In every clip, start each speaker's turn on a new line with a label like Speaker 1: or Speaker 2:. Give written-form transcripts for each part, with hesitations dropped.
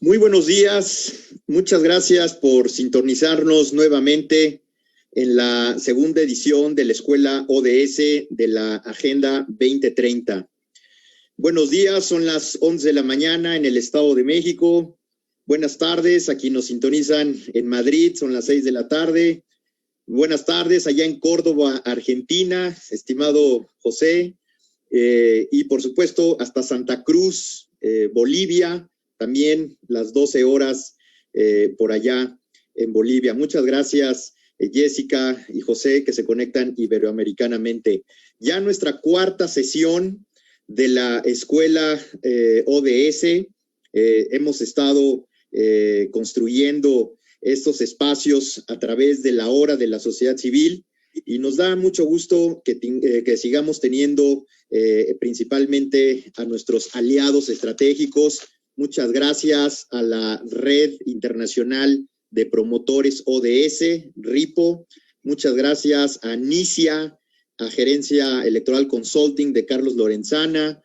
Speaker 1: Muy buenos días, muchas gracias por sintonizarnos nuevamente en la segunda edición de la Escuela ODS de la Agenda 2030. Buenos días, son las 11 de la mañana en el Estado de México. Buenas tardes, aquí nos sintonizan en Madrid, son las 6 de la tarde. Buenas tardes allá en Córdoba, Argentina, estimado José. Y por supuesto hasta Santa Cruz, Bolivia, también las 12 horas por allá en Bolivia. Muchas gracias, Jessica y José, que se conectan iberoamericanamente. Ya nuestra cuarta sesión de la escuela ODS. Hemos estado construyendo estos espacios a través de la hora de la sociedad civil y nos da mucho gusto que sigamos teniendo principalmente a nuestros aliados estratégicos. Muchas gracias a la Red Internacional de Promotores ODS, RIPO. Muchas gracias a NICIA, a Gerencia Electoral Consulting de Carlos Lorenzana,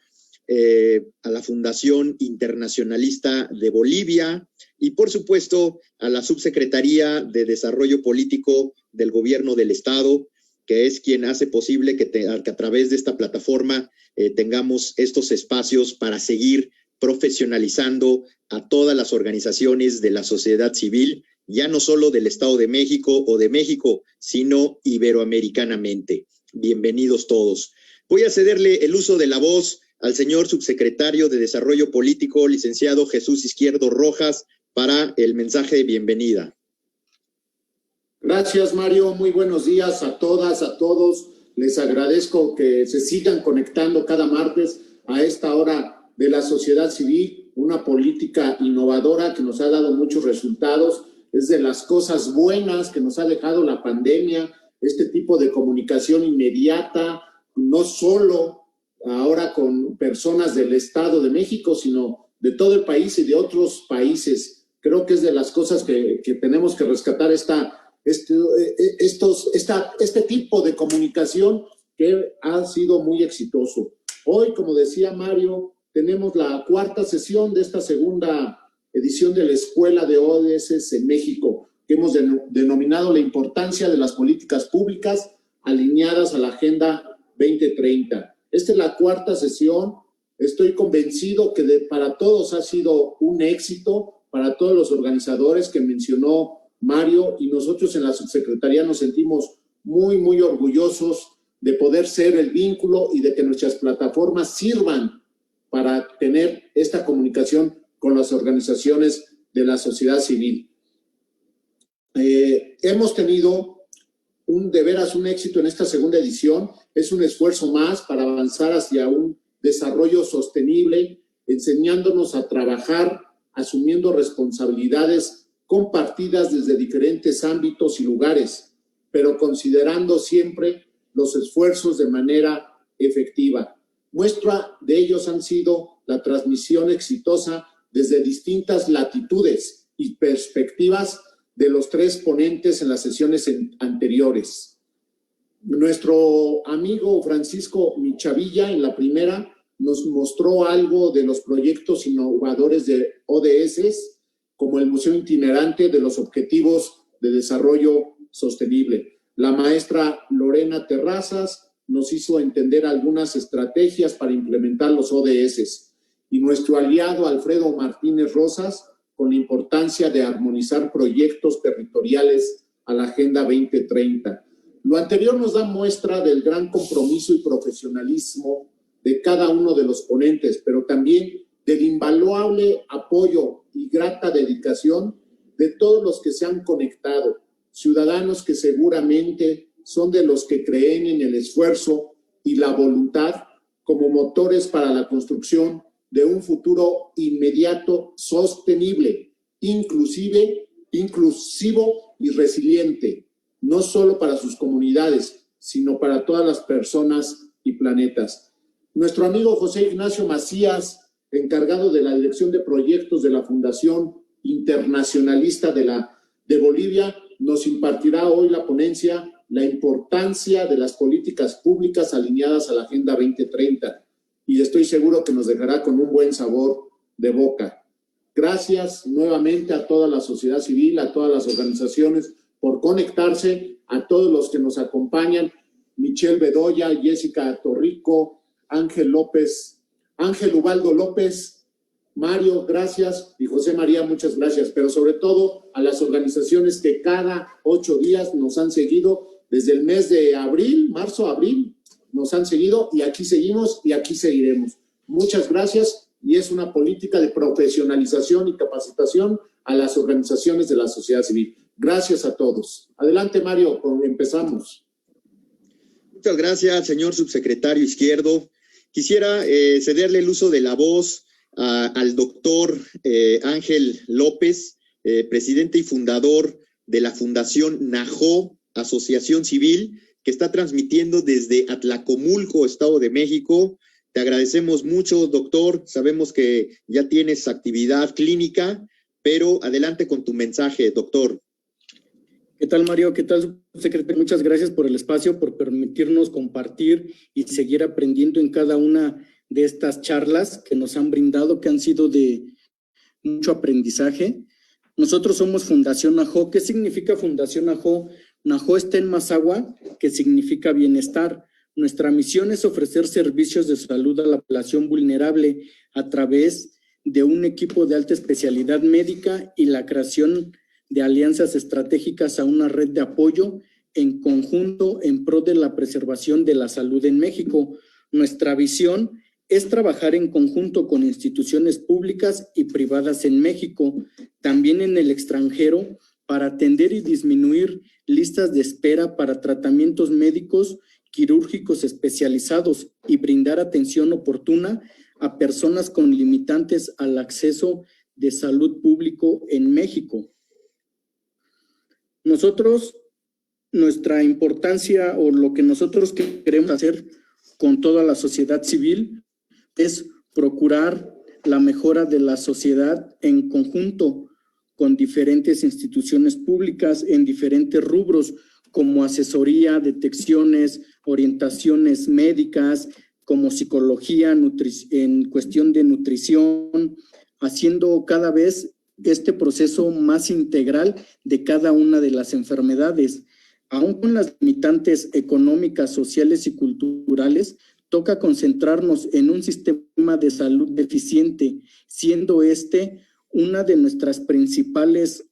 Speaker 1: a la Fundación Internacionalista de Bolivia y, por supuesto, a la Subsecretaría de Desarrollo Político del Gobierno del Estado, que es quien hace posible que a través de esta plataforma tengamos estos espacios para seguir profesionalizando a todas las organizaciones de la sociedad civil, ya no solo del Estado de México o de México, sino iberoamericanamente. Bienvenidos todos. Voy a cederle el uso de la voz al señor subsecretario de Desarrollo Político, licenciado Jesús Izquierdo Rojas, para el mensaje de bienvenida.
Speaker 2: Gracias, Mario. Muy buenos días a todas, a todos. Les agradezco que se sigan conectando cada martes a esta hora de la sociedad civil, una política innovadora que nos ha dado muchos resultados. Es de las cosas buenas que nos ha dejado la pandemia, este tipo de comunicación inmediata, no solo ahora con personas del Estado de México, sino de todo el país y de otros países. Creo que es de las cosas que tenemos que rescatar este tipo de comunicación que ha sido muy exitoso. Hoy, como decía Mario, tenemos la cuarta sesión de esta segunda edición de la Escuela de ODS en México, que hemos denominado la importancia de las políticas públicas alineadas a la Agenda 2030. Esta es la cuarta sesión. Estoy convencido que para todos ha sido un éxito, para todos los organizadores que mencionó Mario, y nosotros en la subsecretaría nos sentimos muy, muy orgullosos de poder ser el vínculo y de que nuestras plataformas sirvan para tener esta comunicación con las organizaciones de la sociedad civil. Hemos tenido de veras un éxito en esta segunda edición. Es un esfuerzo más para avanzar hacia un desarrollo sostenible, enseñándonos a trabajar, asumiendo responsabilidades compartidas desde diferentes ámbitos y lugares, pero considerando siempre los esfuerzos de manera efectiva. Muestra de ellos han sido la transmisión exitosa desde distintas latitudes y perspectivas de los tres ponentes en las sesiones anteriores. Nuestro amigo Francisco Michavilla en la primera nos mostró algo de los proyectos innovadores de ODS, como el Museo Itinerante de los Objetivos de Desarrollo Sostenible. La maestra Lorena Terrazas nos hizo entender algunas estrategias para implementar los ODS. Y nuestro aliado Alfredo Martínez Rosas, con la importancia de armonizar proyectos territoriales a la Agenda 2030. Lo anterior nos da muestra del gran compromiso y profesionalismo de cada uno de los ponentes, pero también del invaluable apoyo y grata dedicación de todos los que se han conectado, ciudadanos que seguramente son de los que creen en el esfuerzo y la voluntad como motores para la construcción de un futuro inmediato, sostenible, inclusivo y resiliente, no solo para sus comunidades, sino para todas las personas y planetas. Nuestro amigo José Ignacio Macías, encargado de la dirección de proyectos de la Fundación Internacionalista de Bolivia, nos impartirá hoy la ponencia La importancia de las políticas públicas alineadas a la Agenda 2030, y estoy seguro que nos dejará con un buen sabor de boca. Gracias nuevamente a toda la sociedad civil, a todas las organizaciones por conectarse, a todos los que nos acompañan, Michelle Bedoya, Jessica Torrico, Ángel López, Ángel Ubaldo López, Mario, gracias, y José María, muchas gracias, pero sobre todo a las organizaciones que cada 8 días nos han seguido desde el mes de abril, marzo, abril, nos han seguido y aquí seguimos y aquí seguiremos. Muchas gracias y es una política de profesionalización y capacitación a las organizaciones de la sociedad civil. Gracias a todos. Adelante, Mario, empezamos.
Speaker 1: Muchas gracias, señor subsecretario Izquierdo. Quisiera cederle el uso de la voz al doctor Ángel López, presidente y fundador de la Fundación NAJO, Asociación Civil, que está transmitiendo desde Atlacomulco, Estado de México. Te agradecemos mucho, doctor. Sabemos que ya tienes actividad clínica, pero adelante con tu mensaje, doctor.
Speaker 3: ¿Qué tal, Mario? ¿Qué tal, secretario? Muchas gracias por el espacio, por permitirnos compartir y seguir aprendiendo en cada una de estas charlas que nos han brindado, que han sido de mucho aprendizaje. Nosotros somos Fundación NAJO. ¿Qué significa Fundación NAJO? NAJO está en Mazahua, que significa bienestar. Nuestra misión es ofrecer servicios de salud a la población vulnerable a través de un equipo de alta especialidad médica y la creación de alianzas estratégicas a una red de apoyo en conjunto en pro de la preservación de la salud en México. Nuestra visión es trabajar en conjunto con instituciones públicas y privadas en México, también en el extranjero, para atender y disminuir listas de espera para tratamientos médicos quirúrgicos especializados y brindar atención oportuna a personas con limitantes al acceso de salud público en México. Nosotros, nuestra importancia o lo que nosotros queremos hacer con toda la sociedad civil es procurar la mejora de la sociedad en conjunto con diferentes instituciones públicas en diferentes rubros como asesoría, detecciones, orientaciones médicas, como psicología, en cuestión de nutrición, haciendo cada vez este proceso más integral de cada una de las enfermedades. Aún con las limitantes económicas, sociales y culturales, toca concentrarnos en un sistema de salud deficiente, siendo este una de nuestros principales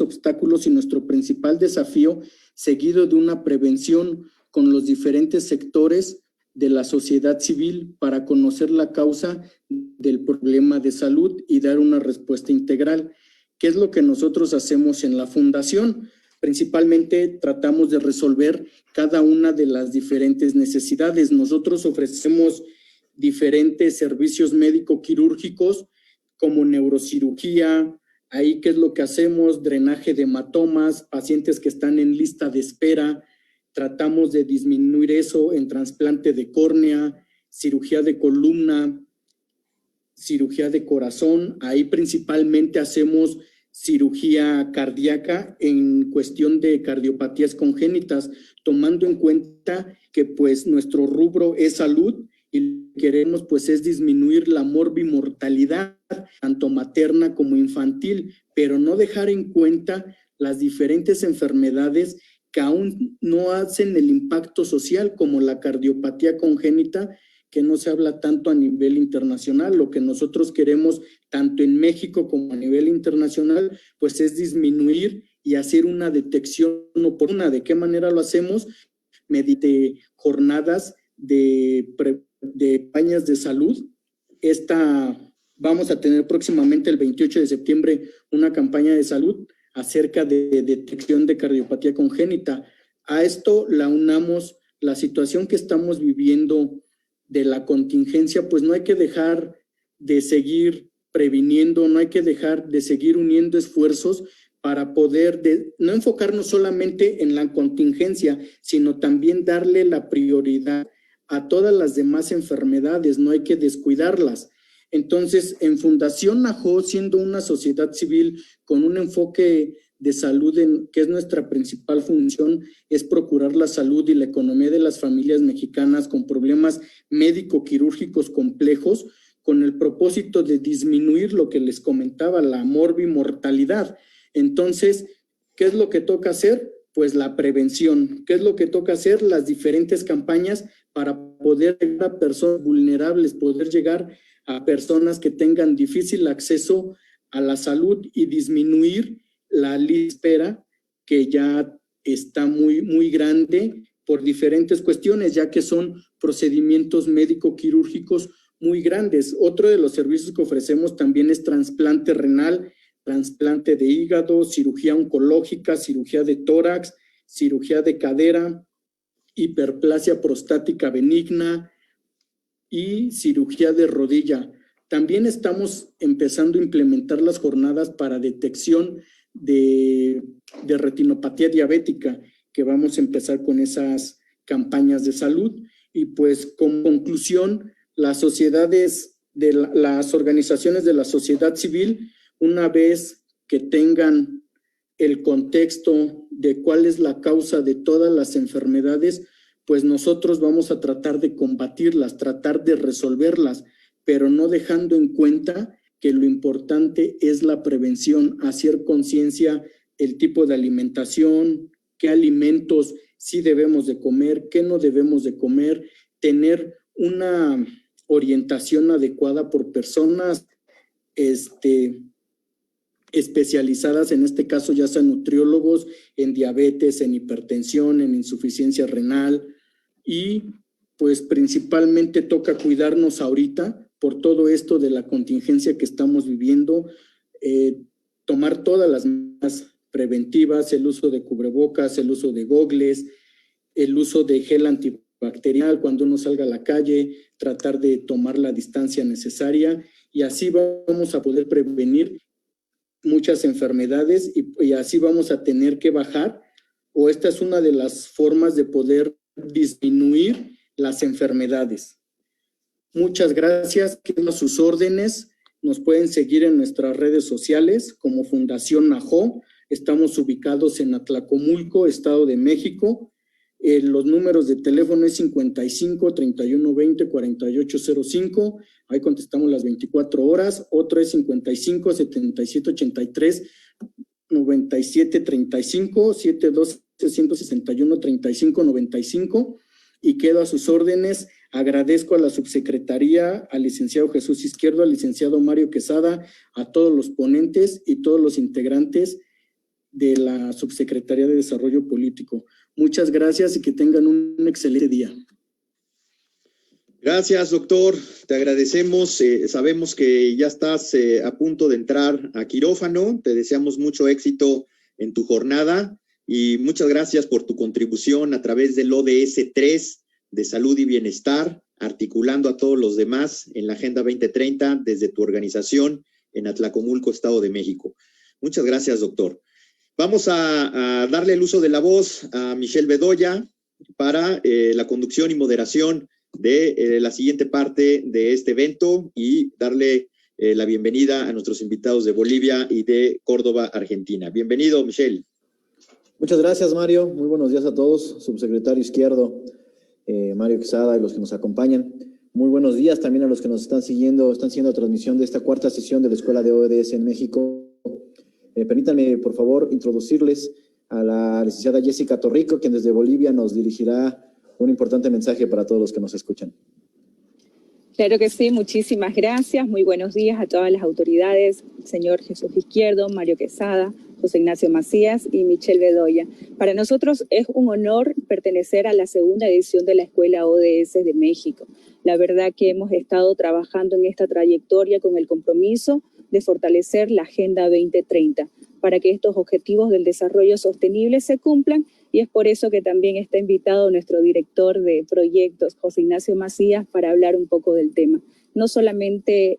Speaker 3: obstáculos y nuestro principal desafío, seguido de una prevención con los diferentes sectores de la sociedad civil para conocer la causa del problema de salud y dar una respuesta integral. ¿Qué es lo que nosotros hacemos en la Fundación? Principalmente tratamos de resolver cada una de las diferentes necesidades. Nosotros ofrecemos diferentes servicios médico-quirúrgicos como neurocirugía. Ahí, ¿qué es lo que hacemos? Drenaje de hematomas, pacientes que están en lista de espera. Tratamos de disminuir eso en trasplante de córnea, cirugía de columna, cirugía de corazón. Ahí principalmente hacemos cirugía cardíaca en cuestión de cardiopatías congénitas, tomando en cuenta que pues nuestro rubro es salud y queremos pues es disminuir la morbimortalidad, tanto materna como infantil, pero no dejar en cuenta las diferentes enfermedades que aún no hacen el impacto social, como la cardiopatía congénita, que no se habla tanto a nivel internacional. Lo que nosotros queremos, tanto en México como a nivel internacional, pues es disminuir y hacer una detección oportuna. ¿De qué manera lo hacemos? Mediante jornadas de campañas de salud. Vamos a tener próximamente el 28 de septiembre una campaña de salud acerca de detección de cardiopatía congénita. A esto la unamos la situación que estamos viviendo de la contingencia, pues no hay que dejar de seguir previniendo, no hay que dejar de seguir uniendo esfuerzos para poder no enfocarnos solamente en la contingencia, sino también darle la prioridad a todas las demás enfermedades, no hay que descuidarlas. Entonces, en Fundación NAJO, siendo una sociedad civil con un enfoque de salud, que es nuestra principal función, es procurar la salud y la economía de las familias mexicanas con problemas médico-quirúrgicos complejos, con el propósito de disminuir lo que les comentaba, la morbimortalidad. Entonces, ¿qué es lo que toca hacer? Pues la prevención. ¿Qué es lo que toca hacer? Las diferentes campañas para poder llegar a personas vulnerables, poder llegar a personas que tengan difícil acceso a la salud y disminuir la lista de espera, que ya está muy grande por diferentes cuestiones, ya que son procedimientos médico-quirúrgicos muy grandes. Otro de los servicios que ofrecemos también es trasplante renal, trasplante de hígado, cirugía oncológica, cirugía de tórax, cirugía de cadera, hiperplasia prostática benigna y cirugía de rodilla. También estamos empezando a implementar las jornadas para detección de retinopatía diabética, que vamos a empezar con esas campañas de salud. Y pues, como conclusión, las organizaciones de la sociedad civil, una vez que tengan el contexto de cuál es la causa de todas las enfermedades, pues nosotros vamos a tratar de combatirlas, tratar de resolverlas, pero no dejando en cuenta que lo importante es la prevención, hacer conciencia el tipo de alimentación, qué alimentos sí debemos de comer, qué no debemos de comer, tener una orientación adecuada por personas especializadas, en este caso ya sean nutriólogos, en diabetes, en hipertensión, en insuficiencia renal, y pues principalmente toca cuidarnos ahorita por todo esto de la contingencia que estamos viviendo, tomar todas las medidas preventivas, el uso de cubrebocas, el uso de gogles, el uso de gel antibacterial cuando uno salga a la calle, tratar de tomar la distancia necesaria, y así vamos a poder prevenir muchas enfermedades y así vamos a tener que bajar, o esta es una de las formas de poder disminuir las enfermedades. Muchas gracias, quedan a sus órdenes. Nos pueden seguir en nuestras redes sociales como Fundación Najó. Estamos ubicados en Atlacomulco, Estado de México. Los números de teléfono es 55 31 20 48 05. Ahí contestamos las 24 horas. Otro es 55 77 83 97 35 712 161 35 95. Y quedo a sus órdenes. Agradezco a la subsecretaría, al licenciado Jesús Izquierdo, al licenciado Mario Quesada, a todos los ponentes y todos los integrantes de la Subsecretaría de Desarrollo Político. Muchas gracias y que tengan un excelente día.
Speaker 1: Gracias, doctor. Te agradecemos. Sabemos que ya estás a punto de entrar a quirófano. Te deseamos mucho éxito en tu jornada y muchas gracias por tu contribución a través del ODS 3 de Salud y Bienestar, articulando a todos los demás en la Agenda 2030 desde tu organización en Atlacomulco, Estado de México. Muchas gracias, doctor. Vamos a darle el uso de la voz a Michelle Bedoya para la conducción y moderación de la siguiente parte de este evento y darle la bienvenida a nuestros invitados de Bolivia y de Córdoba, Argentina. Bienvenido, Michelle.
Speaker 4: Muchas gracias, Mario. Muy buenos días a todos. Subsecretario Izquierdo, Mario Quesada y los que nos acompañan. Muy buenos días también a los que nos están siguiendo la transmisión de esta cuarta sesión de la Escuela de ODS en México. Permítanme, por favor, introducirles a la licenciada Jessica Torrico, quien desde Bolivia nos dirigirá un importante mensaje para todos los que nos escuchan.
Speaker 5: Claro que sí, muchísimas gracias. Muy buenos días a todas las autoridades, señor Jesús Izquierdo, Mario Quesada, José Ignacio Macías y Michelle Bedoya. Para nosotros es un honor pertenecer a la segunda edición de la Escuela ODS de México. La verdad que hemos estado trabajando en esta trayectoria con el compromiso de fortalecer la Agenda 2030 para que estos objetivos del desarrollo sostenible se cumplan, y es por eso que también está invitado nuestro director de proyectos, José Ignacio Macías, para hablar un poco del tema. No solamente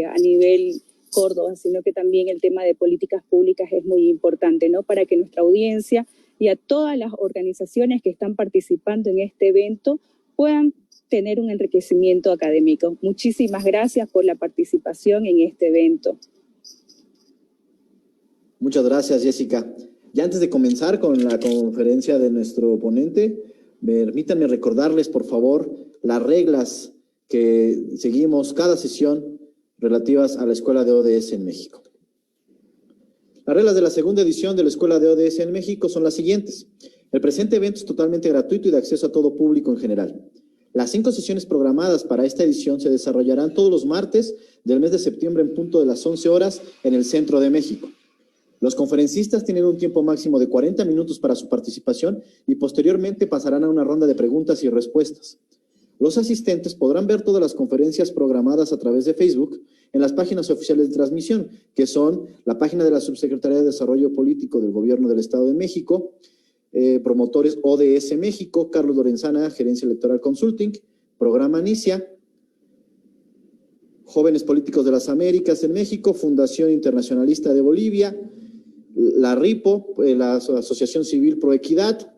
Speaker 5: a nivel Córdoba, sino que también el tema de políticas públicas es muy importante, ¿no? Para que nuestra audiencia y a todas las organizaciones que están participando en este evento puedan tener un enriquecimiento académico. Muchísimas gracias por la participación en este evento.
Speaker 4: Muchas gracias, Jessica. Ya antes de comenzar con la conferencia de nuestro ponente, permítanme recordarles, por favor, las reglas que seguimos cada sesión relativas a la Escuela de ODS en México. Las reglas de la segunda edición de la Escuela de ODS en México son las siguientes. El presente evento es totalmente gratuito y de acceso a todo público en general. Las 5 sesiones programadas para esta edición se desarrollarán todos los martes del mes de septiembre en punto de las 11 horas en el centro de México. Los conferencistas tienen un tiempo máximo de 40 minutos para su participación y posteriormente pasarán a una ronda de preguntas y respuestas. Los asistentes podrán ver todas las conferencias programadas a través de Facebook en las páginas oficiales de transmisión, que son la página de la Subsecretaría de Desarrollo Político del Gobierno del Estado de México, promotores ODS México, Carlos Lorenzana, Gerencia Electoral Consulting, Programa Inicia, Jóvenes Políticos de las Américas en México, Fundación Internacionalista de Bolivia, la RIPO, la Asociación Civil Pro Equidad,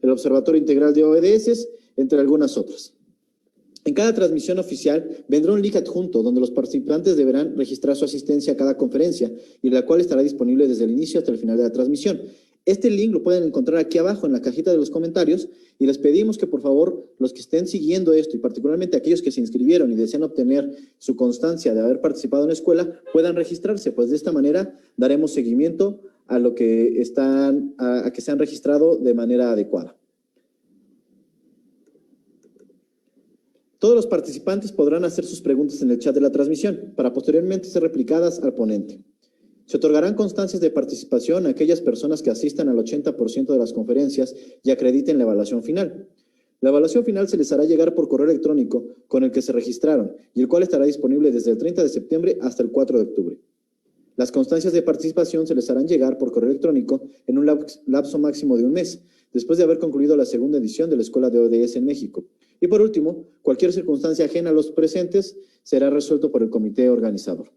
Speaker 4: el Observatorio Integral de ODS, entre algunas otras. En cada transmisión oficial vendrá un link adjunto donde los participantes deberán registrar su asistencia a cada conferencia y la cual estará disponible desde el inicio hasta el final de la transmisión. Este link lo pueden encontrar aquí abajo en la cajita de los comentarios y les pedimos que por favor los que estén siguiendo esto y particularmente aquellos que se inscribieron y desean obtener su constancia de haber participado en la escuela puedan registrarse, pues de esta manera daremos seguimiento a lo que a que se han registrado de manera adecuada. Todos los participantes podrán hacer sus preguntas en el chat de la transmisión para posteriormente ser replicadas al ponente. Se otorgarán constancias de participación a aquellas personas que asistan al 80% de las conferencias y acrediten la evaluación final. La evaluación final se les hará llegar por correo electrónico con el que se registraron y el cual estará disponible desde el 30 de septiembre hasta el 4 de octubre. Las constancias de participación se les harán llegar por correo electrónico en un lapso máximo de un mes, después de haber concluido la segunda edición de la Escuela de ODS en México. Y por último, cualquier circunstancia ajena a los presentes será resuelto por el comité organizador.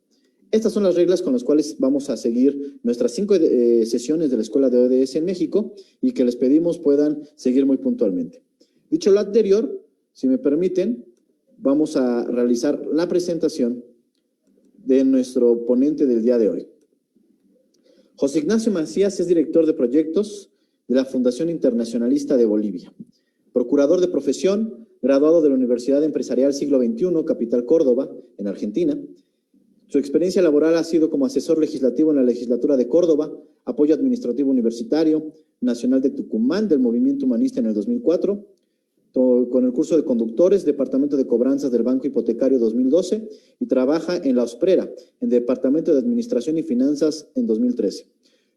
Speaker 4: Estas son las reglas con las cuales vamos a seguir nuestras 5 sesiones de la Escuela de ODS en México y que les pedimos puedan seguir muy puntualmente. Dicho lo anterior, si me permiten, vamos a realizar la presentación de nuestro ponente del día de hoy. José Ignacio Macías es director de proyectos de la Fundación Internacionalista de Bolivia, procurador de profesión, graduado de la Universidad Empresarial Siglo XXI, Capital Córdoba, en Argentina. Su experiencia laboral ha sido como asesor legislativo en la legislatura de Córdoba, apoyo administrativo universitario, nacional de Tucumán del Movimiento Humanista en el 2004, con el curso de conductores, Departamento de Cobranzas del Banco Hipotecario 2012 y trabaja en la Osprera, en Departamento de Administración y Finanzas en 2013.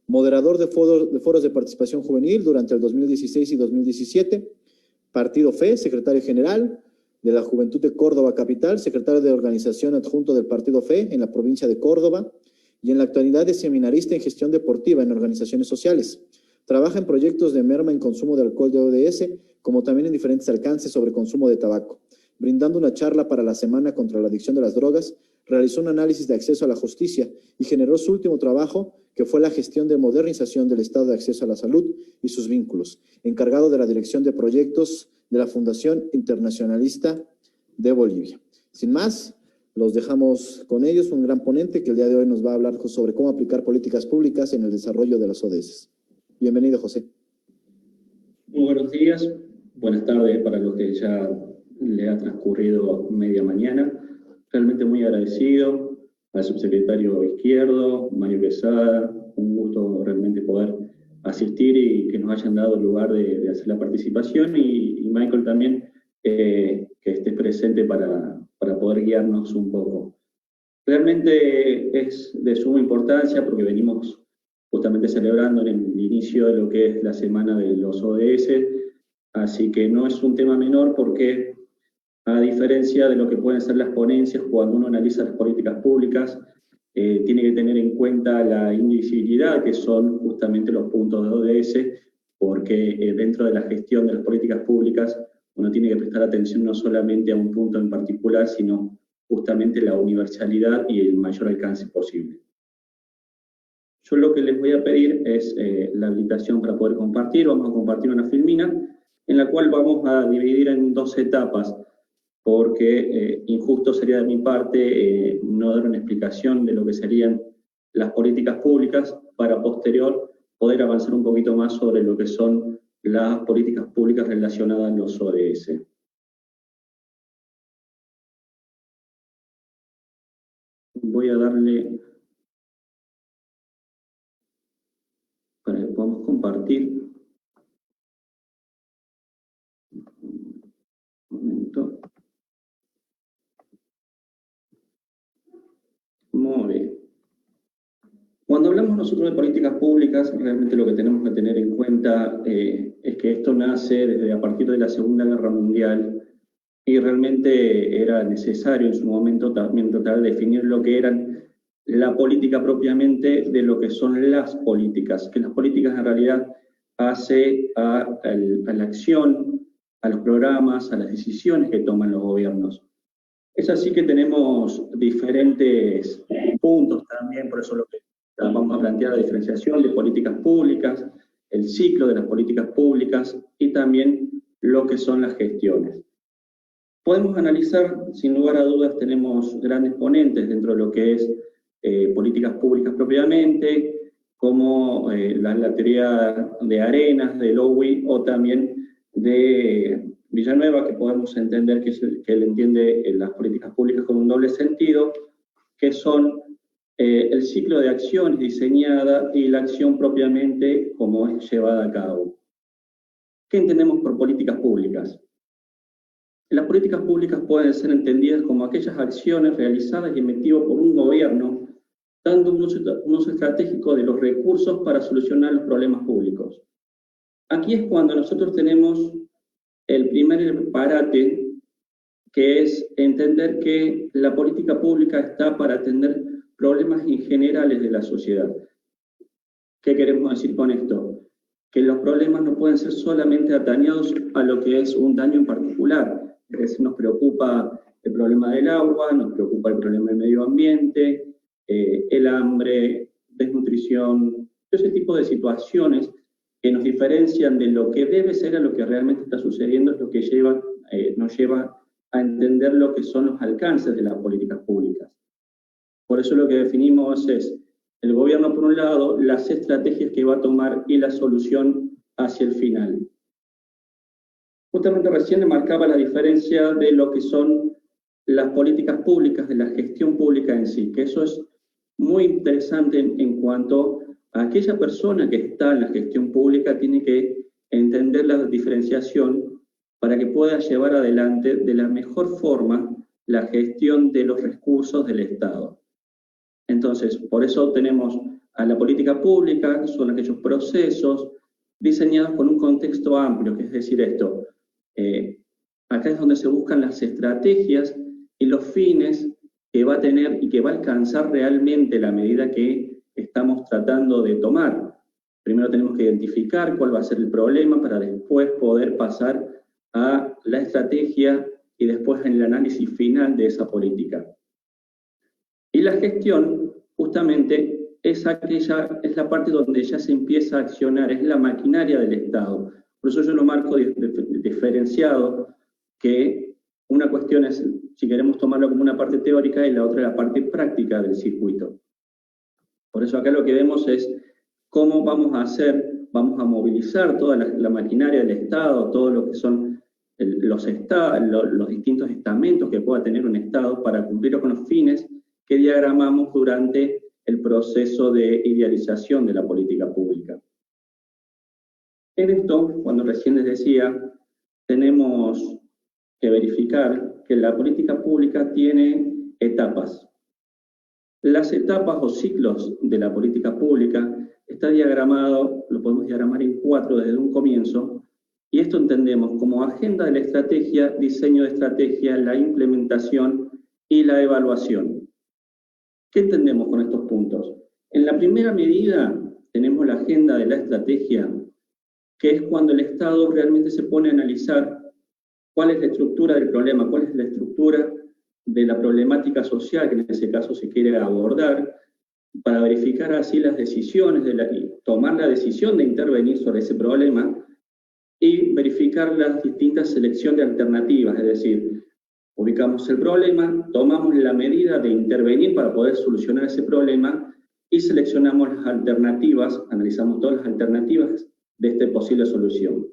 Speaker 4: Moderador de foros de participación juvenil durante el 2016 y 2017, Partido FE, secretario general de la Juventud de Córdoba Capital, secretario de organización adjunto del Partido FE en la provincia de Córdoba y en la actualidad es seminarista en gestión deportiva en organizaciones sociales. Trabaja en proyectos de merma en consumo de alcohol de ODS, como también en diferentes alcances sobre consumo de tabaco. Brindando una charla para la Semana contra la Adicción de las Drogas, realizó un análisis de acceso a la justicia y generó su último trabajo, que fue la gestión de modernización del Estado de Acceso a la Salud y sus vínculos, encargado de la dirección de proyectos de la Fundación Internacionalista de Bolivia. Sin más, los dejamos con ellos, un gran ponente que el día de hoy nos va a hablar sobre cómo aplicar políticas públicas en el desarrollo de las ODS. Bienvenido, José.
Speaker 6: Muy buenos días, buenas tardes para los que ya le ha transcurrido media mañana. Realmente muy agradecido al subsecretario Izquierdo, Mario Quesada, un gusto realmente poder asistir y que nos hayan dado el lugar de hacer la participación y Michael también que esté presente para poder guiarnos un poco. Realmente es de suma importancia porque venimos justamente celebrando en el inicio de lo que es la semana de los ODS, así que no es un tema menor porque a diferencia de lo que pueden ser las ponencias, cuando uno analiza las políticas públicas, tiene que tener en cuenta la indivisibilidad, que son justamente los puntos de ODS, porque dentro de la gestión de las políticas públicas uno tiene que prestar atención no solamente a un punto en particular, sino justamente la universalidad y el mayor alcance posible. Yo lo que les voy a pedir es la habilitación para poder compartir. Vamos a compartir una filmina en la cual vamos a dividir en 2 etapas, porque injusto sería de mi parte no dar una explicación de lo que serían las políticas públicas para posterior poder avanzar un poquito más sobre lo que son las políticas públicas relacionadas a los ODS. voy a darle para que podamos compartir. Un momento. Muy bien. Cuando hablamos nosotros de políticas públicas, realmente lo que tenemos que tener en cuenta es que esto nace desde a partir de la Segunda Guerra Mundial y realmente era necesario en su momento también tratar de definir lo que eran la política propiamente de lo que son las políticas, que las políticas en realidad hace a la acción, a los programas, a las decisiones que toman los gobiernos. Es así que tenemos diferentes puntos también, por eso lo que vamos a plantear la diferenciación de políticas públicas, el ciclo de las políticas públicas y también lo que son las gestiones. Podemos analizar, sin lugar a dudas, tenemos grandes ponentes dentro de lo que es políticas públicas propiamente, como la teoría de Arenas, de Lowy, o también de Villanueva, que podemos entender que él entiende las políticas públicas con un doble sentido, que son el ciclo de acciones diseñada y la acción propiamente como es llevada a cabo. ¿Qué entendemos por políticas públicas? Las políticas públicas pueden ser entendidas como aquellas acciones realizadas y emitidas por un gobierno, dando un uso estratégico de los recursos para solucionar los problemas públicos. Aquí es cuando nosotros tenemos el primer parate, que es entender que la política pública está para atender problemas en generales de la sociedad. ¿Qué queremos decir con esto? Que los problemas no pueden ser solamente atañados a lo que es un daño en particular. Es decir, nos preocupa el problema del agua, nos preocupa el problema del medio ambiente, el hambre, desnutrición, ese tipo de situaciones que nos diferencian de lo que debe ser a lo que realmente está sucediendo, es lo que nos lleva a entender lo que son los alcances de las políticas públicas. Por eso lo que definimos es el gobierno por un lado, las estrategias que va a tomar y la solución hacia el final. Justamente recién le marcaba la diferencia de lo que son las políticas públicas, de la gestión pública en sí, que eso es muy interesante en cuanto a aquella persona que está en la gestión pública tiene que entender la diferenciación para que pueda llevar adelante de la mejor forma la gestión de los recursos del Estado. Entonces, por eso tenemos a la política pública, que son aquellos procesos diseñados con un contexto amplio, que es decir esto, acá es donde se buscan las estrategias y los fines que va a tener y que va a alcanzar realmente la medida que estamos tratando de tomar. Primero tenemos que identificar cuál va a ser el problema para después poder pasar a la estrategia y después en el análisis final de esa política. Y la gestión, justamente, es la parte donde ya se empieza a accionar, es la maquinaria del Estado. Por eso yo lo marco diferenciado, que una cuestión es, si queremos tomarlo como una parte teórica, y la otra la parte práctica del circuito. Por eso acá lo que vemos es cómo vamos a movilizar toda la maquinaria del Estado, todo lo que son los distintos estamentos que pueda tener un Estado para cumplir con los fines que diagramamos durante el proceso de idealización de la política pública. En esto, cuando recién les decía, tenemos que verificar que la política pública tiene etapas. Las etapas o ciclos de la política pública está diagramado, lo podemos diagramar en 4 desde un comienzo, y esto entendemos como agenda de la estrategia, diseño de estrategia, la implementación y la evaluación. ¿Qué entendemos con estos puntos? En la primera medida tenemos la agenda de la estrategia, que es cuando el Estado realmente se pone a analizar cuál es la estructura del problema, cuál es la estructura de la problemática social que en ese caso se quiere abordar, para verificar así las decisiones, tomar la decisión de intervenir sobre ese problema y verificar las distintas selecciones de alternativas, es decir, ubicamos el problema, tomamos la medida de intervenir para poder solucionar ese problema y seleccionamos las alternativas, analizamos todas las alternativas de esta posible solución.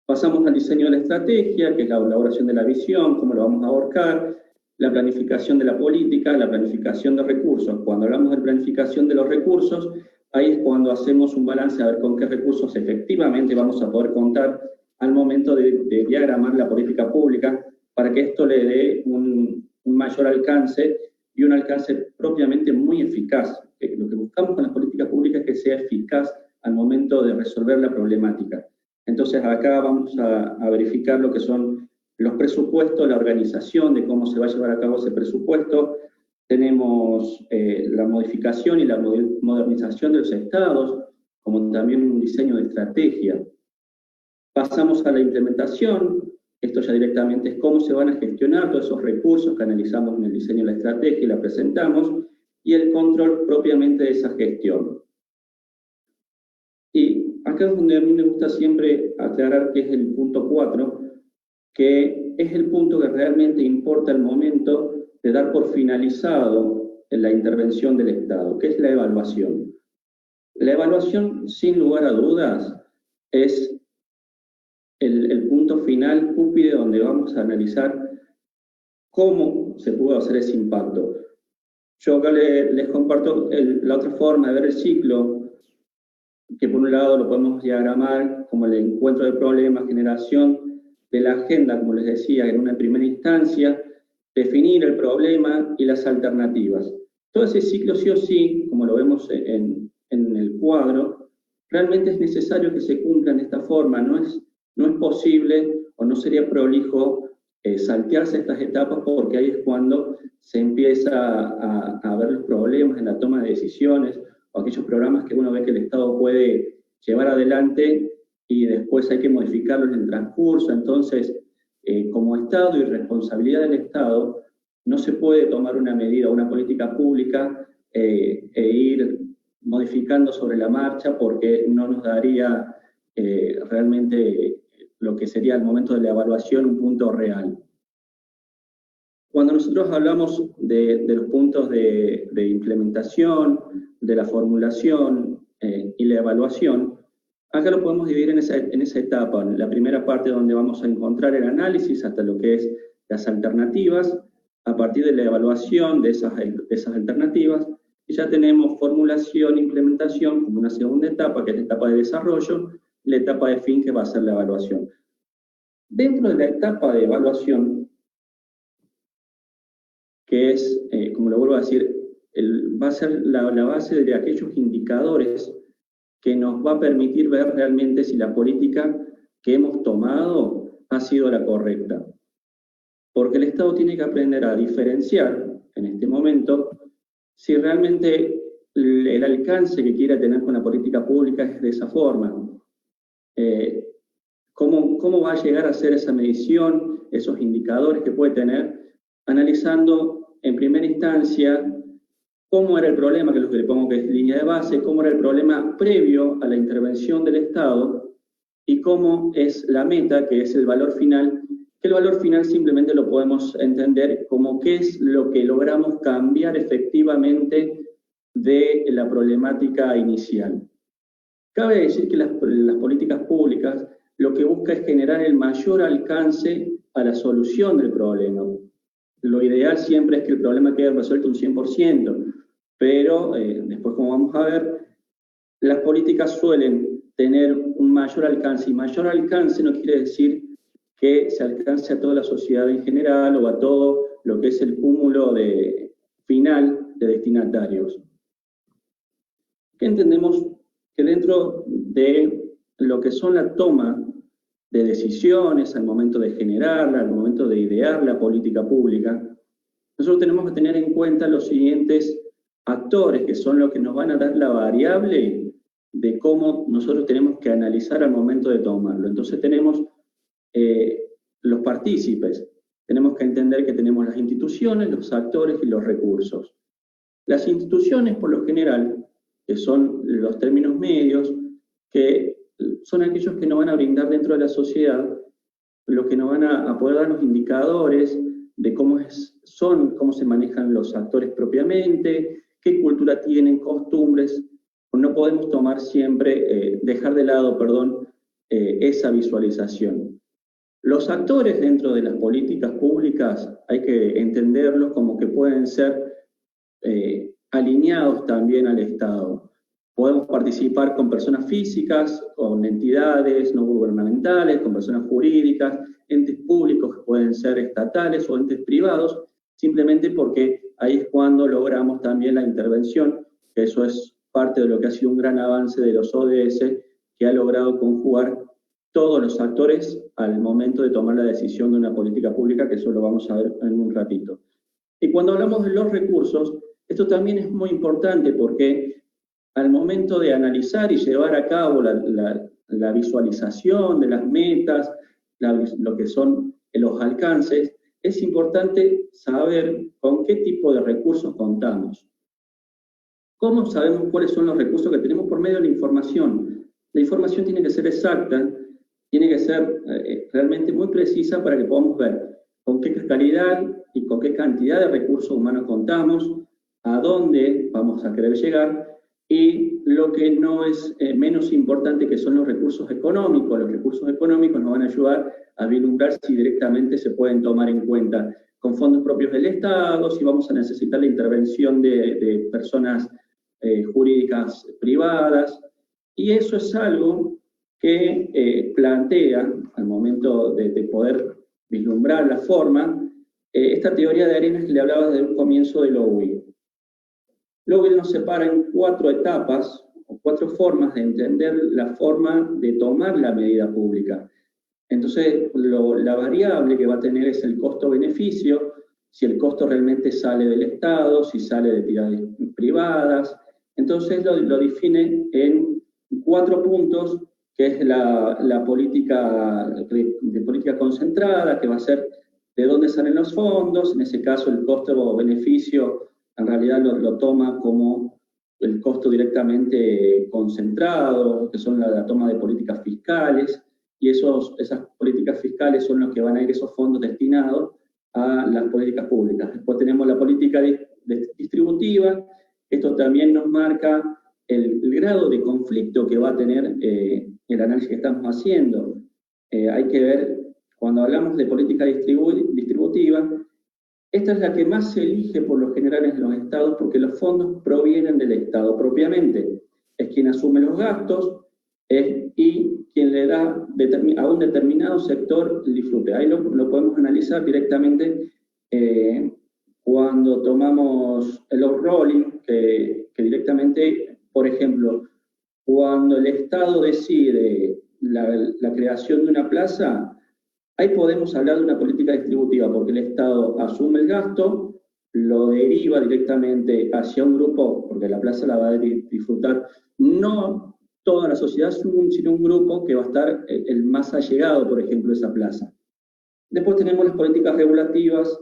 Speaker 6: Pasamos al diseño de la estrategia, que es la elaboración de la visión, cómo lo vamos a abordar, la planificación de la política, la planificación de recursos. Cuando hablamos de planificación de los recursos, ahí es cuando hacemos un balance a ver con qué recursos efectivamente vamos a poder contar al momento de diagramar la política pública para que esto le dé un mayor alcance y un alcance propiamente muy eficaz. Lo que buscamos con las políticas públicas es que sea eficaz al momento de resolver la problemática. Entonces acá vamos a verificar lo que son los presupuestos, la organización de cómo se va a llevar a cabo ese presupuesto. Tenemos la modificación y la modernización de los estados, como también un diseño de estrategia. Pasamos a la implementación. Esto ya directamente es cómo se van a gestionar todos esos recursos que analizamos en el diseño de la estrategia y la presentamos, y el control propiamente de esa gestión. Y acá es donde a mí me gusta siempre aclarar que es el punto 4, que es el punto que realmente importa al momento de dar por finalizado la intervención del Estado, que es la evaluación. La evaluación, sin lugar a dudas, es el punto final, cúspide, donde vamos a analizar cómo se pudo hacer ese impacto. Yo acá les comparto la otra forma de ver el ciclo, que por un lado lo podemos diagramar como el encuentro de problemas, generación de la agenda, como les decía, en una primera instancia, definir el problema y las alternativas. Todo ese ciclo sí o sí, como lo vemos en el cuadro, realmente es necesario que se cumpla de esta forma. No es posible o no sería prolijo saltearse estas etapas, porque ahí es cuando se empieza a ver los problemas en la toma de decisiones o aquellos programas que uno ve que el Estado puede llevar adelante y después hay que modificarlos en el transcurso. Entonces, como Estado y responsabilidad del Estado, no se puede tomar una medida, una política pública e ir modificando sobre la marcha, porque no nos daría realmente lo que sería al momento de la evaluación un punto real. Cuando nosotros hablamos de los puntos de implementación, de la formulación y la evaluación, acá lo podemos dividir en esa etapa. La primera parte donde vamos a encontrar el análisis hasta lo que es las alternativas, a partir de la evaluación de esas alternativas, y ya tenemos formulación e implementación como una segunda etapa, que es la etapa de desarrollo, y la etapa de fin, que va a ser la evaluación. Dentro de la etapa de evaluación, que es, como lo vuelvo a decir, va a ser la base de aquellos indicadores que nos va a permitir ver realmente si la política que hemos tomado ha sido la correcta. Porque el Estado tiene que aprender a diferenciar, en este momento, si realmente el alcance que quiera tener con la política pública es de esa forma. ¿Cómo va a llegar a ser esa medición, esos indicadores que puede tener, analizando en primera instancia cómo era el problema, que es lo que le pongo que es línea de base, cómo era el problema previo a la intervención del Estado, y cómo es la meta, que es el valor final, que el valor final simplemente lo podemos entender como qué es lo que logramos cambiar efectivamente de la problemática inicial. Cabe decir que las políticas públicas lo que busca es generar el mayor alcance a la solución del problema. Lo ideal siempre es que el problema quede resuelto un 100%, pero después, como vamos a ver, las políticas suelen tener un mayor alcance, y mayor alcance no quiere decir que se alcance a toda la sociedad en general o a todo lo que es el cúmulo final de destinatarios. ¿Qué entendemos? Que dentro de lo que son la toma de decisiones, al momento de generarla, al momento de idear la política pública, nosotros tenemos que tener en cuenta los siguientes actores, que son los que nos van a dar la variable de cómo nosotros tenemos que analizar al momento de tomarlo. Entonces tenemos los partícipes, tenemos que entender que tenemos las instituciones, los actores y los recursos. Las instituciones, por lo general, que son los términos medios, que son aquellos que nos van a brindar dentro de la sociedad, los que nos van a poder dar los indicadores de cómo se manejan los actores propiamente, qué cultura tienen, costumbres. No podemos tomar siempre, dejar de lado, esa visualización. Los actores dentro de las políticas públicas hay que entenderlos como que pueden ser alineados también al Estado. Podemos participar con personas físicas, con entidades no gubernamentales, con personas jurídicas, entes públicos que pueden ser estatales o entes privados, simplemente porque ahí es cuando logramos también la intervención, que eso es parte de lo que ha sido un gran avance de los ODS, que ha logrado conjugar todos los actores al momento de tomar la decisión de una política pública, que eso lo vamos a ver en un ratito. Y cuando hablamos de los recursos, esto también es muy importante porque al momento de analizar y llevar a cabo la visualización de las metas, lo que son los alcances, es importante saber con qué tipo de recursos contamos. ¿Cómo sabemos cuáles son los recursos que tenemos? Por medio de la información. La información tiene que ser exacta, tiene que ser realmente muy precisa para que podamos ver con qué calidad y con qué cantidad de recursos humanos contamos, a dónde vamos a querer llegar, y lo que no es menos importante, que son los recursos económicos. Los recursos económicos nos van a ayudar a vislumbrar si directamente se pueden tomar en cuenta con fondos propios del Estado, si vamos a necesitar la intervención de personas jurídicas privadas, y eso es algo que plantea, al momento de poder vislumbrar la forma, esta teoría de Arenas que le hablaba desde un comienzo de Lowy. Lowy nos separa en 4 etapas, o 4 formas de entender la forma de tomar la medida pública. Entonces, la variable que va a tener es el costo-beneficio, si el costo realmente sale del Estado, si sale de entidades privadas. Entonces lo define en 4 puntos, que es la política de política concentrada, que va a ser de dónde salen los fondos. En ese caso el costo-beneficio en realidad lo toma como el costo directamente concentrado, que son la toma de políticas fiscales, y esas políticas fiscales son los que van a ir esos fondos destinados a las políticas públicas. Después tenemos la política distributiva. Esto también nos marca el grado de conflicto que va a tener el análisis que estamos haciendo. Hay que ver, cuando hablamos de política distributiva, esta es la que más se elige por lo general en los estados, porque los fondos provienen del Estado propiamente. Es quien asume los gastos y quien le da a un determinado sector el disfrute. Ahí lo podemos analizar directamente cuando tomamos el off-rolling, que directamente, por ejemplo, cuando el Estado decide la creación de una plaza, ahí podemos hablar de una política distributiva, porque el Estado asume el gasto, lo deriva directamente hacia un grupo, porque la plaza la va a disfrutar no toda la sociedad, sino un grupo que va a estar el más allegado, por ejemplo, a esa plaza. Después tenemos las políticas regulativas,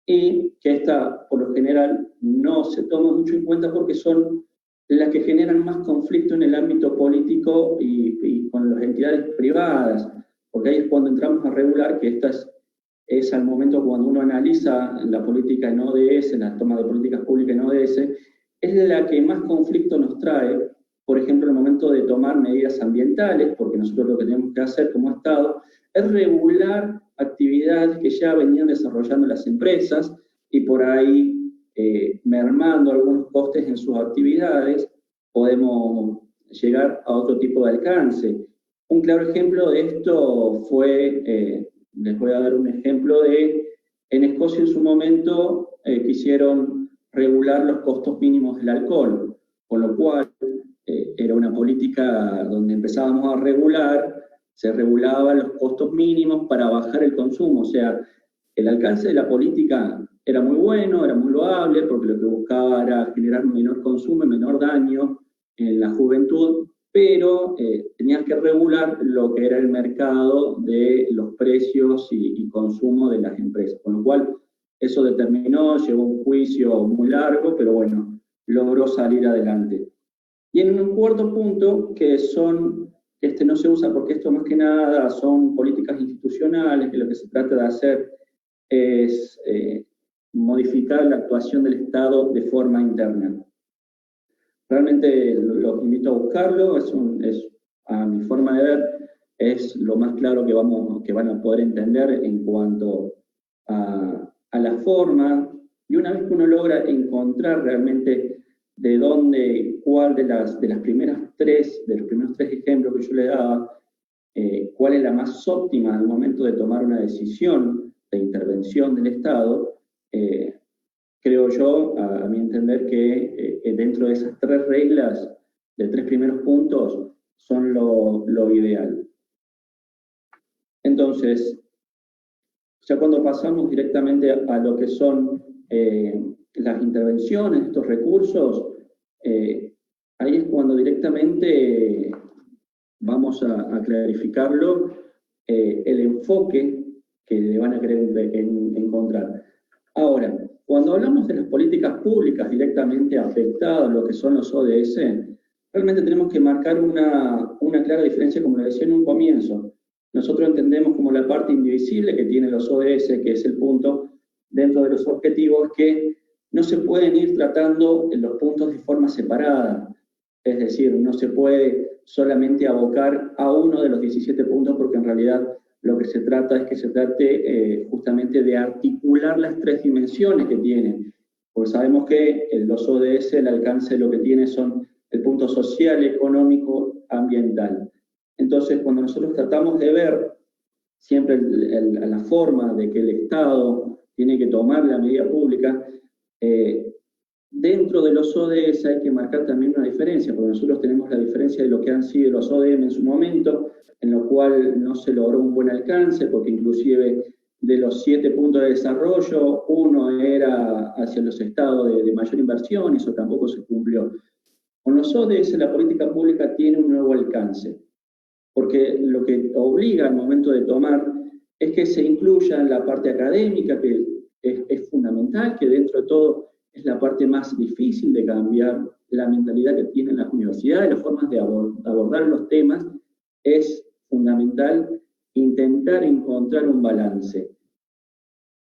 Speaker 6: y que esta, por lo general, no se toma mucho en cuenta porque son las que generan más conflicto en el ámbito político y con las entidades privadas, porque ahí es cuando entramos a regular, que esta es al momento cuando uno analiza la política en ODS, la toma de políticas públicas en ODS, es la que más conflicto nos trae, por ejemplo, en el momento de tomar medidas ambientales, porque nosotros lo que tenemos que hacer como Estado es regular actividades que ya venían desarrollando las empresas, y por ahí, mermando algunos costes en sus actividades, podemos llegar a otro tipo de alcance. Un claro ejemplo de esto fue, les voy a dar un ejemplo en Escocia en su momento quisieron regular los costos mínimos del alcohol, con lo cual era una política donde empezábamos a regular, se regulaban los costos mínimos para bajar el consumo. O sea, el alcance de la política era muy bueno, era muy loable, porque lo que buscaba era generar un menor consumo y menor daño en la juventud, pero tenías que regular lo que era el mercado de los precios y consumo de las empresas, con lo cual eso determinó, llevó un juicio muy largo, pero bueno, logró salir adelante. Y en un cuarto punto, que no se usa porque esto más que nada son políticas institucionales, que lo que se trata de hacer es modificar la actuación del Estado de forma interna. Realmente los invito a buscarlo, es a mi forma de ver, es lo más claro que van a poder entender en cuanto a la forma, y una vez que uno logra encontrar realmente de dónde, cuál de los primeros tres ejemplos que yo le daba, cuál es la más óptima al momento de tomar una decisión de intervención del Estado, creo yo, a mi entender, que dentro de esas tres reglas, de tres primeros puntos, son lo ideal. Entonces, ya cuando pasamos directamente a lo que son las intervenciones, estos recursos, ahí es cuando directamente vamos a clarificarlo, el enfoque que le van a querer encontrar. Ahora, cuando hablamos de las políticas públicas directamente afectadas a lo que son los ODS, realmente tenemos que marcar una clara diferencia, como le decía en un comienzo. Nosotros entendemos como la parte indivisible que tienen los ODS, que es el punto dentro de los objetivos, que no se pueden ir tratando los puntos de forma separada. Es decir, no se puede solamente abocar a uno de los 17 puntos, porque en realidad lo que se trata es que se trate justamente de articular las tres dimensiones que tienen. Porque sabemos que los ODS, el alcance de lo que tiene son el punto social, económico, ambiental. Entonces, cuando nosotros tratamos de ver siempre la forma de que el Estado tiene que tomar la medida pública, dentro de los ODS hay que marcar también una diferencia, porque nosotros tenemos la diferencia de lo que han sido los ODM en su momento, en lo cual no se logró un buen alcance, porque inclusive de los 7 puntos de desarrollo, uno era hacia los estados de mayor inversión, y eso tampoco se cumplió. Con los ODS la política pública tiene un nuevo alcance, porque lo que obliga al momento de tomar es que se incluya en la parte académica, que es fundamental, que dentro de todo es la parte más difícil de cambiar la mentalidad que tienen las universidades, las formas de abordar los temas, es fundamental intentar encontrar un balance.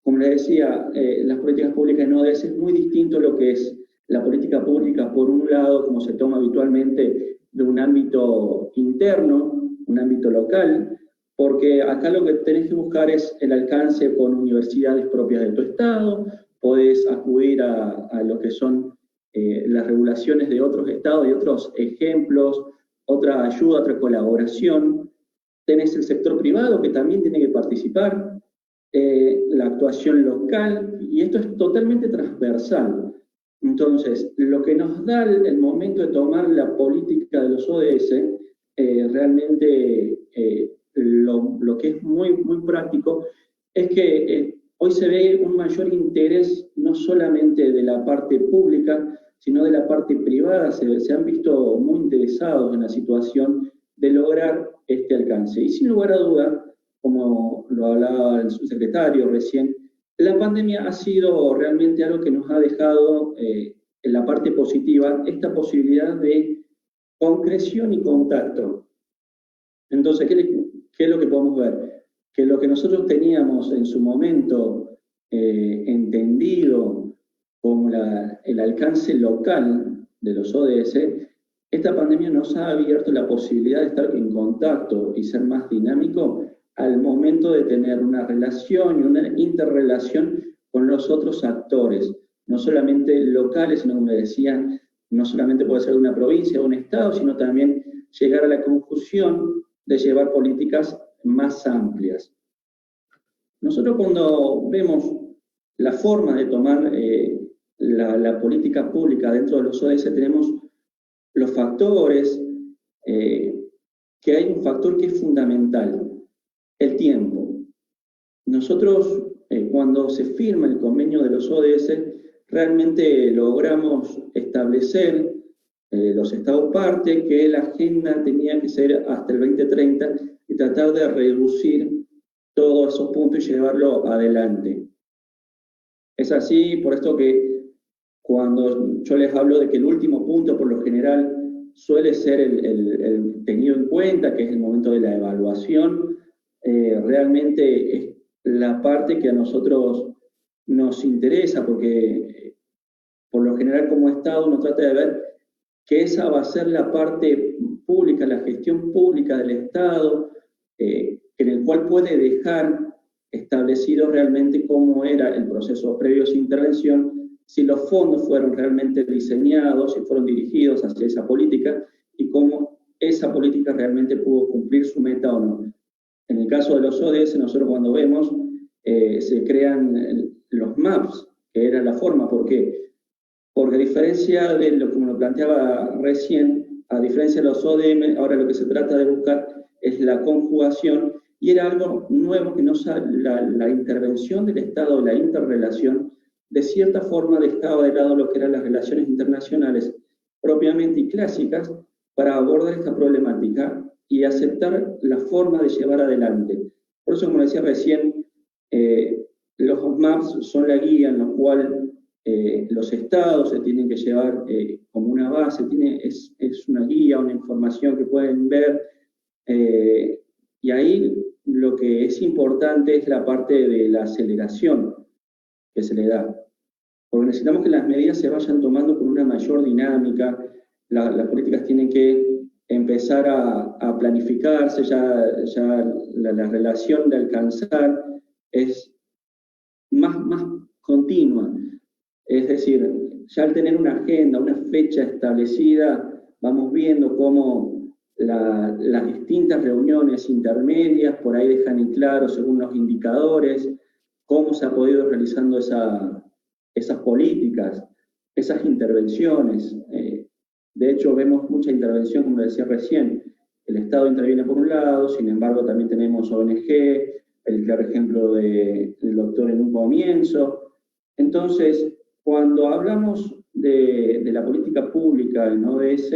Speaker 6: Como les decía, las políticas públicas en ODS es muy distinto a lo que es la política pública, por un lado, como se toma habitualmente, de un ámbito interno, un ámbito local, porque acá lo que tenés que buscar es el alcance con universidades propias de tu estado, podés acudir a lo que son las regulaciones de otros estados y otros ejemplos, otra ayuda, otra colaboración. Tenés el sector privado que también tiene que participar, la actuación local, y esto es totalmente transversal. Entonces, lo que nos da el momento de tomar la política de los ODS, realmente lo que es muy, muy práctico, es que hoy se ve un mayor interés no solamente de la parte pública, sino de la parte privada. Se han visto muy interesados en la situación de lograr este alcance. Y sin lugar a duda, como lo hablaba el subsecretario recién, la pandemia ha sido realmente algo que nos ha dejado en la parte positiva esta posibilidad de concreción y contacto. Entonces, ¿qué es lo que podemos ver? Que lo que nosotros teníamos en su momento entendido como el alcance local de los ODS, esta pandemia nos ha abierto la posibilidad de estar en contacto y ser más dinámico al momento de tener una relación y una interrelación con los otros actores, no solamente locales, sino, como decía, no solamente puede ser de una provincia o un estado, sino también llegar a la conclusión de llevar políticas más amplias. Nosotros, cuando vemos la forma de tomar la política pública dentro de los ODS, tenemos los factores, que hay un factor que es fundamental, el tiempo. Nosotros, cuando se firma el convenio de los ODS, realmente logramos establecer los estados parte que la agenda tenía que ser hasta el 2030 y tratar de reducir todos esos puntos y llevarlo adelante. Es así, por esto que cuando yo les hablo de que el último punto por lo general suele ser el tenido en cuenta, que es el momento de la evaluación, realmente es la parte que a nosotros nos interesa, porque por lo general como Estado uno trata de ver que esa va a ser la parte pública, la gestión pública del Estado, en el cual puede dejar establecido realmente cómo era el proceso previo a su intervención, si los fondos fueron realmente diseñados, si fueron dirigidos hacia esa política y cómo esa política realmente pudo cumplir su meta o no. En el caso de los ODS, nosotros cuando vemos, se crean los MAPs, que era la forma. ¿Por qué? Porque a diferencia de lo como lo planteaba recién, a diferencia de los ODM, ahora lo que se trata de buscar es la conjugación, y era algo nuevo que la intervención del Estado, la interrelación, de cierta forma dejaba de lado lo que eran las relaciones internacionales propiamente y clásicas para abordar esta problemática y aceptar la forma de llevar adelante. Por eso, como decía recién, los MAPs son la guía en la cual los estados se tienen que llevar como una base, es una guía, una información que pueden ver, y ahí lo que es importante es la parte de la aceleración que se le da, porque necesitamos que las medidas se vayan tomando con una mayor dinámica, las políticas tienen que empezar a planificarse, ya la relación de alcanzar es más continua. Es decir, ya al tener una agenda, una fecha establecida, vamos viendo cómo las distintas reuniones intermedias por ahí dejan en claro, según los indicadores, cómo se ha podido realizando esas políticas, esas intervenciones. De hecho, vemos mucha intervención, como decía recién, el Estado interviene por un lado, sin embargo también tenemos ONG, el claro ejemplo del doctor en un comienzo. Entonces, cuando hablamos de la política pública en ODS,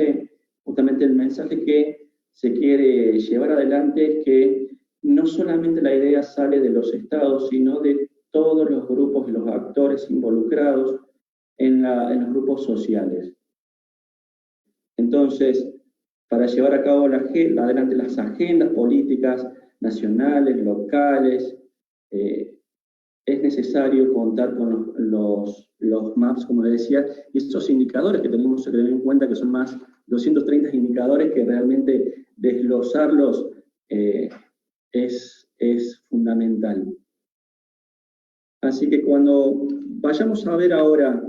Speaker 6: justamente el mensaje que se quiere llevar adelante es que no solamente la idea sale de los estados, sino de todos los grupos y los actores involucrados en los grupos sociales. Entonces, para llevar a cabo adelante las agendas políticas nacionales, locales, es necesario contar con los MAPs, como les decía, y estos indicadores que tenemos que tener en cuenta, que son más 230 indicadores, que realmente desglosarlos es fundamental. Así que cuando vayamos a ver ahora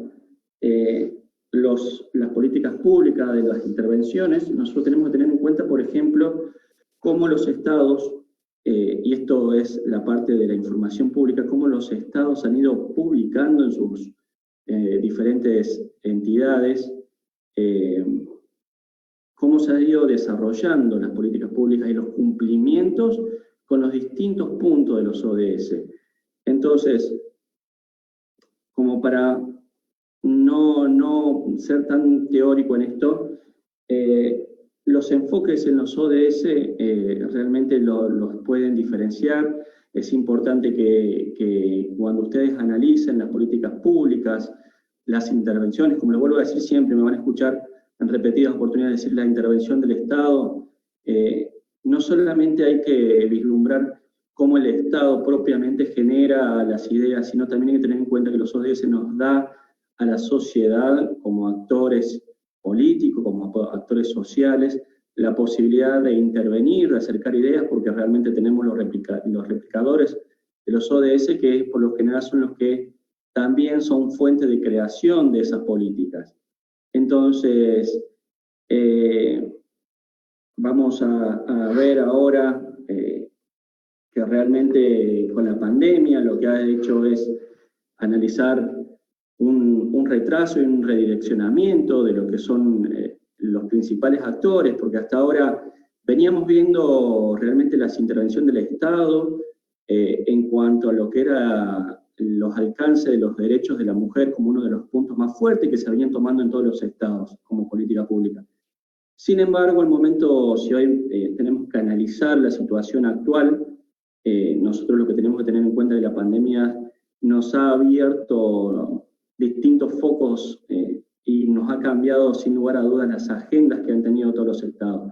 Speaker 6: las políticas públicas de las intervenciones, nosotros tenemos que tener en cuenta, por ejemplo, cómo los estados, y esto es la parte de la información pública, cómo los estados han ido publicando en sus diferentes entidades, cómo se han ido desarrollando las políticas públicas y los cumplimientos con los distintos puntos de los ODS. Entonces, como para no ser tan teórico en esto, los enfoques en los ODS realmente los pueden diferenciar. Es importante que cuando ustedes analicen las políticas públicas, las intervenciones, como lo vuelvo a decir siempre, me van a escuchar en repetidas oportunidades decir la intervención del Estado, no solamente hay que vislumbrar cómo el Estado propiamente genera las ideas, sino también hay que tener en cuenta que los ODS nos da a la sociedad como actores políticos, como actores sociales, la posibilidad de intervenir, de acercar ideas, porque realmente tenemos los replicadores de los ODS, que por lo general son los que también son fuentes de creación de esas políticas. Entonces, vamos a ver ahora que realmente con la pandemia lo que ha hecho es analizar un retraso y un redireccionamiento de lo que son los principales actores, porque hasta ahora veníamos viendo realmente las intervenciones del Estado en cuanto a lo que era los alcances de los derechos de la mujer como uno de los puntos más fuertes que se venían tomando en todos los estados como política pública. Sin embargo, al momento, si hoy tenemos que analizar la situación actual, nosotros lo que tenemos que tener en cuenta es que la pandemia nos ha abierto distintos focos y nos ha cambiado sin lugar a dudas las agendas que han tenido todos los estados.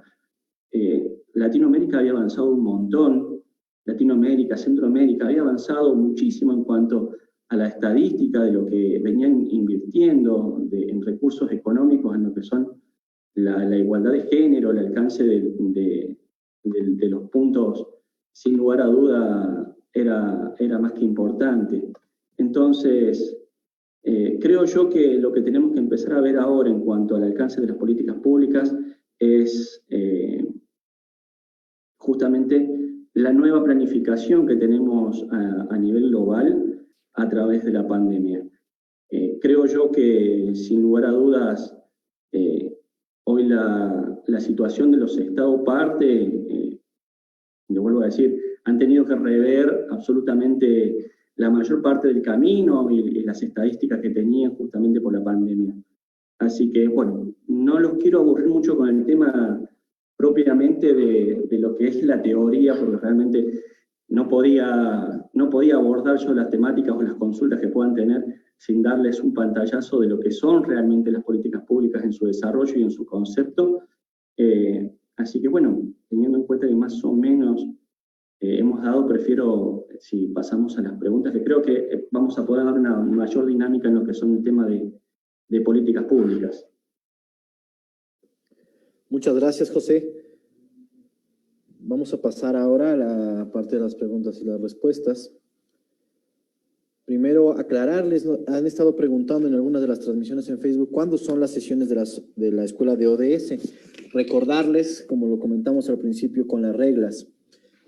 Speaker 6: Latinoamérica había avanzado un montón, Latinoamérica, Centroamérica, había avanzado muchísimo en cuanto a la estadística de lo que venían invirtiendo en recursos económicos, en lo que son la igualdad de género, el alcance de los puntos sin lugar a duda era más que importante. Entonces, creo yo que lo que tenemos que empezar a ver ahora en cuanto al alcance de las políticas públicas es justamente la nueva planificación que tenemos a nivel global a través de la pandemia. Creo yo que, sin lugar a dudas, hoy la situación de los estados parte, le vuelvo a decir, han tenido que rever absolutamente la mayor parte del camino y las estadísticas que tenían justamente por la pandemia. Así que, bueno, no los quiero aburrir mucho con el tema propiamente de lo que es la teoría, porque realmente no podía abordar yo las temáticas o las consultas que puedan tener sin darles un pantallazo de lo que son realmente las políticas públicas en su desarrollo y en su concepto. Así que, bueno, teniendo en cuenta que más o menos hemos dado, prefiero, si pasamos a las preguntas, que creo que vamos a poder dar una mayor dinámica en lo que son el tema de políticas públicas.
Speaker 4: Muchas gracias, José. Vamos a pasar ahora a la parte de las preguntas y las respuestas. Primero, aclararles, han estado preguntando en algunas de las transmisiones en Facebook, ¿cuándo son las sesiones de la escuela de ODS? Recordarles, como lo comentamos al principio, con las reglas.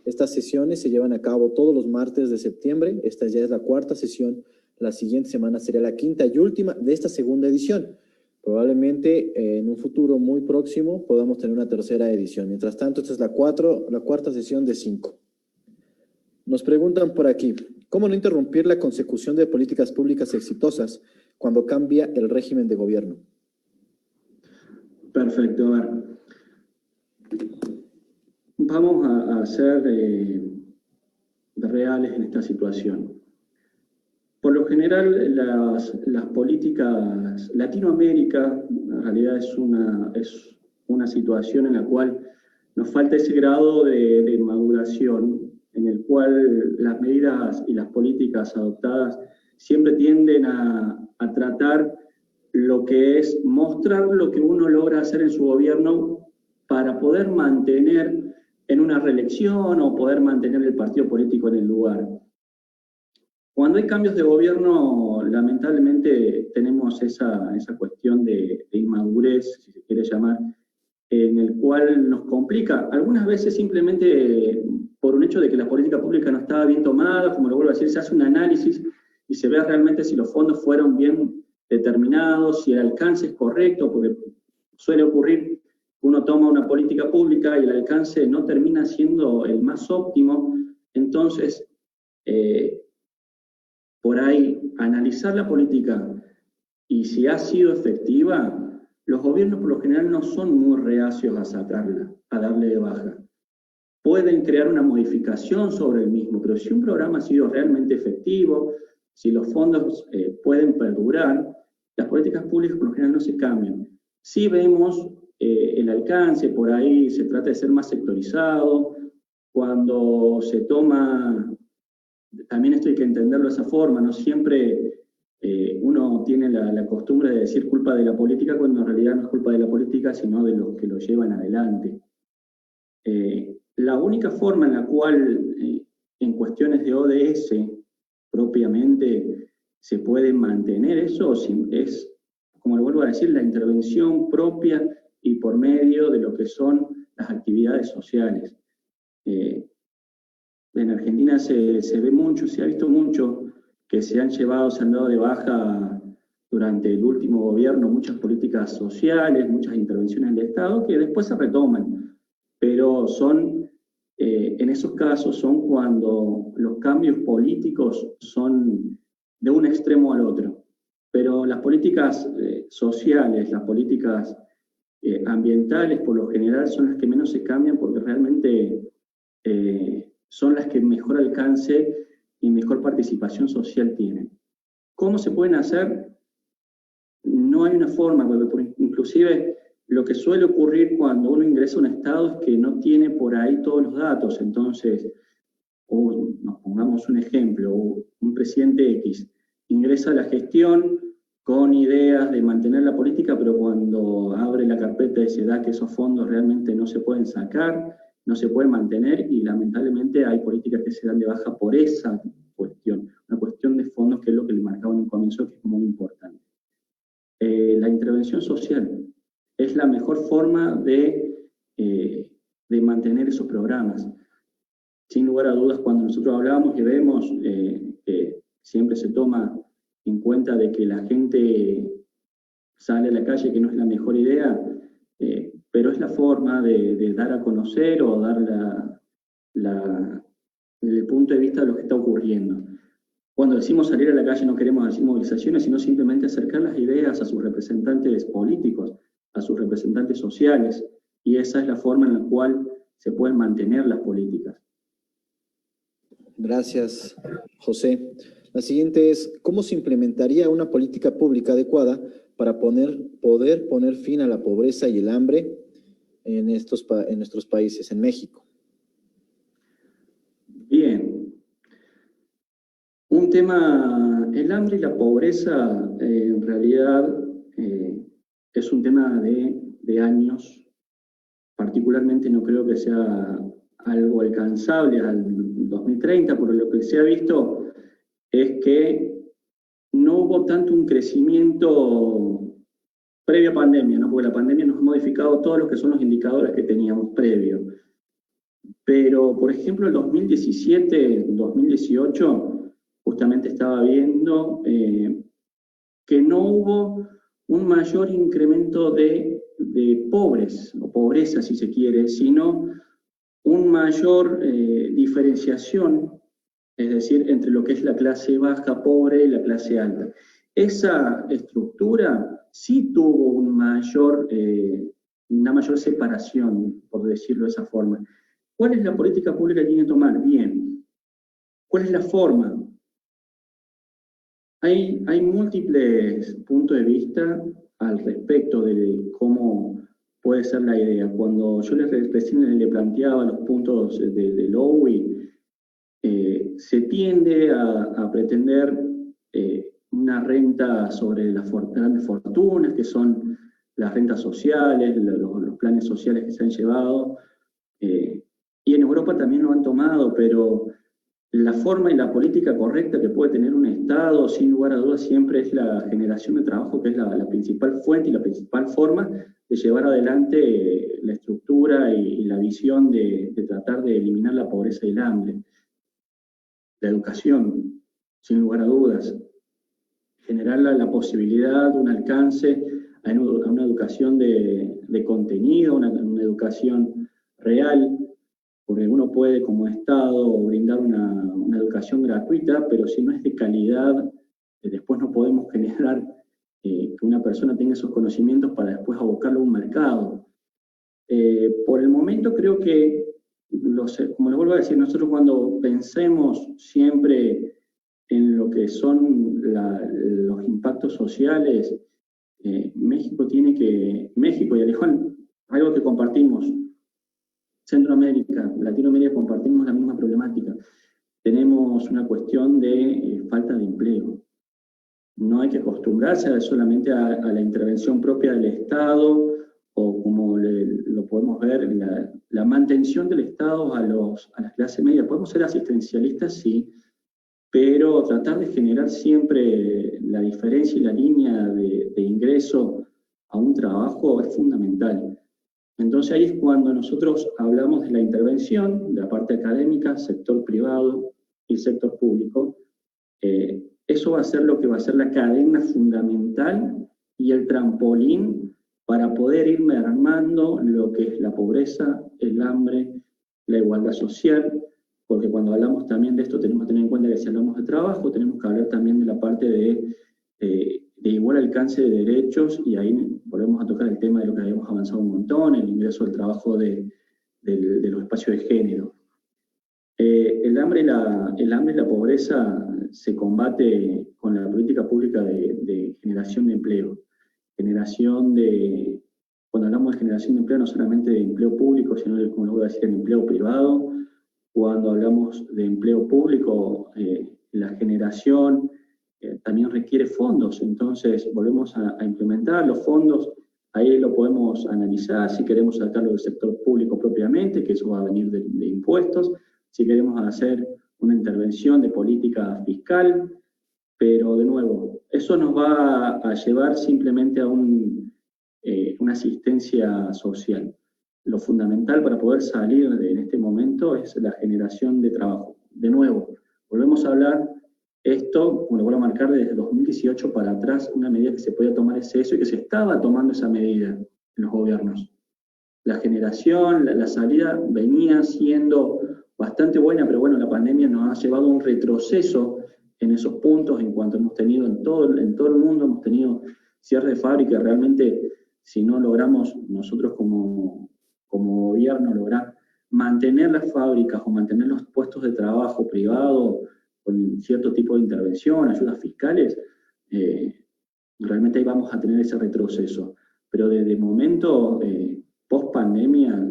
Speaker 4: Estas sesiones se llevan a cabo todos los martes de septiembre. Esta ya es la 4ª sesión. La siguiente semana sería la 5ª y última de esta segunda edición. Probablemente en un futuro muy próximo podamos tener una 3ª edición. Mientras tanto, esta es la 4ª sesión de 5. Nos preguntan por aquí, ¿cómo no interrumpir la consecución de políticas públicas exitosas cuando cambia el régimen de gobierno?
Speaker 6: Perfecto, a ver. Vamos a ser reales en esta situación. Por lo general, las políticas, Latinoamérica en realidad es una situación en la cual nos falta ese grado de maduración, en el cual las medidas y las políticas adoptadas siempre tienden a tratar lo que es mostrar lo que uno logra hacer en su gobierno para poder mantener en una reelección o poder mantener el partido político en el lugar. Cuando hay cambios de gobierno, lamentablemente tenemos esa cuestión de inmadurez, si se quiere llamar, en el cual nos complica, algunas veces simplemente por un hecho de que la política pública no estaba bien tomada, como lo vuelvo a decir, se hace un análisis y se ve realmente si los fondos fueron bien determinados, si el alcance es correcto, porque suele ocurrir que uno toma una política pública y el alcance no termina siendo el más óptimo. Entonces, por ahí, analizar la política y si ha sido efectiva, los gobiernos por lo general no son muy reacios a sacarla, a darle de baja. Pueden crear una modificación sobre el mismo, pero si un programa ha sido realmente efectivo, si los fondos pueden perdurar, las políticas públicas por lo general no se cambian. Sí vemos el alcance, por ahí se trata de ser más sectorizado, cuando se toma, también esto hay que entenderlo de esa forma, no siempre uno tiene la costumbre de decir culpa de la política cuando en realidad no es culpa de la política, sino de los que lo llevan adelante. La única forma en la cual, en cuestiones de ODS, propiamente, se puede mantener eso es, como le vuelvo a decir, la intervención propia y por medio de lo que son las actividades sociales. En Argentina se ve mucho, se ha visto mucho, que se han dado de baja durante el último gobierno muchas políticas sociales, muchas intervenciones del Estado, que después se retoman, pero en esos casos son cuando los cambios políticos son de un extremo al otro. Pero las políticas sociales, las políticas ambientales, por lo general, son las que menos se cambian porque realmente son las que mejor alcance y mejor participación social tienen. ¿Cómo se pueden hacer? No hay una forma, porque inclusive lo que suele ocurrir cuando uno ingresa a un estado es que no tiene por ahí todos los datos. Entonces, nos pongamos un ejemplo, un presidente X ingresa a la gestión con ideas de mantener la política, pero cuando abre la carpeta se da que esos fondos realmente no se pueden sacar, no se puede mantener y lamentablemente hay políticas que se dan de baja por esa cuestión, una cuestión de fondos que es lo que le marcaba en un comienzo que es muy importante. La intervención social es la mejor forma de mantener esos programas. Sin lugar a dudas, cuando nosotros hablamos y vemos que siempre se toma en cuenta de que la gente sale a la calle, que no es la mejor idea, pero es la forma de dar a conocer o dar el punto de vista de lo que está ocurriendo. Cuando decimos salir a la calle no queremos decir movilizaciones, sino simplemente acercar las ideas a sus representantes políticos, a sus representantes sociales, y esa es la forma en la cual se pueden mantener las políticas.
Speaker 4: Gracias, José. La siguiente es, ¿cómo se implementaría una política pública adecuada para poder poner fin a la pobreza y el hambre en nuestros países, en México?
Speaker 6: Bien. Un tema, el hambre y la pobreza, en realidad es un tema de años. Particularmente no creo que sea algo alcanzable al 2030, por lo que se ha visto es que no hubo tanto un crecimiento previo a pandemia, ¿no? Porque la pandemia nos ha modificado todos los que son los indicadores que teníamos previo. Pero, por ejemplo, el 2017, 2018, justamente estaba viendo que no hubo un mayor incremento de pobres, o pobreza si se quiere, sino una mayor diferenciación, es decir, entre lo que es la clase baja, pobre y la clase alta. Esa estructura sí tuvo una mayor separación, por decirlo de esa forma. ¿Cuál es la política pública que tiene que tomar? Bien. ¿Cuál es la forma? Hay múltiples puntos de vista al respecto de cómo puede ser la idea. Cuando yo recién le planteaba los puntos de Lowy, se tiende a pretender una renta sobre las grandes fortunas, que son las rentas sociales, los planes sociales que se han llevado, y en Europa también lo han tomado, pero la forma y la política correcta que puede tener un Estado, sin lugar a dudas, siempre es la generación de trabajo, que es la principal fuente y la principal forma de llevar adelante la estructura y la visión de tratar de eliminar la pobreza y el hambre. La educación, sin lugar a dudas. Generar la posibilidad de un alcance a una educación de contenido, una educación real, porque uno puede como Estado brindar una educación gratuita, pero si no es de calidad, después no podemos generar que una persona tenga esos conocimientos para después abocarlo a un mercado. Por el momento creo que, como les vuelvo a decir, nosotros cuando pensemos siempre en lo que son los impactos sociales, México y Alejandro, algo que compartimos, Centroamérica, Latinoamérica compartimos la misma problemática. Tenemos una cuestión de falta de empleo. No hay que acostumbrarse solamente a la intervención propia del Estado, o como lo podemos ver, la mantención del Estado a la clase media. Podemos ser asistencialistas, sí, pero tratar de generar siempre la diferencia y la línea de ingreso a un trabajo es fundamental. Entonces ahí es cuando nosotros hablamos de la intervención, de la parte académica, sector privado y sector público. Eso va a ser lo que va a ser la cadena fundamental y el trampolín para poder ir mermando lo que es la pobreza, el hambre, la igualdad social, porque cuando hablamos también de esto tenemos que tener en cuenta que si hablamos de trabajo, tenemos que hablar también de la parte de igual alcance de derechos, y ahí volvemos a tocar el tema de lo que habíamos avanzado un montón, el ingreso al trabajo de los espacios de género. El hambre y la pobreza se combate con la política pública de generación de empleo. Cuando hablamos de generación de empleo, no solamente de empleo público, sino de, como lo voy a decir, en empleo privado. Cuando hablamos de empleo público, la generación también requiere fondos. Entonces volvemos a implementar los fondos ahí lo podemos analizar, si queremos sacarlo del sector público propiamente, que eso va a venir de impuestos, si queremos hacer una intervención de política fiscal, pero de nuevo, eso nos va a llevar simplemente a una asistencia social. Lo fundamental para poder salir en este momento es la generación de trabajo. De nuevo, volvemos a hablar, esto, como lo vuelvo a marcar, desde 2018 para atrás, una medida que se podía tomar es eso, y que se estaba tomando esa medida en los gobiernos. La generación, la salida venía siendo bastante buena, pero bueno, la pandemia nos ha llevado a un retroceso en esos puntos, en cuanto hemos tenido en todo el mundo, hemos tenido cierre de fábricas. Realmente, si no logramos nosotros como gobierno lograr mantener las fábricas o mantener los puestos de trabajo privados con cierto tipo de intervención, ayudas fiscales, realmente ahí vamos a tener ese retroceso. Pero desde momento, post pandemia,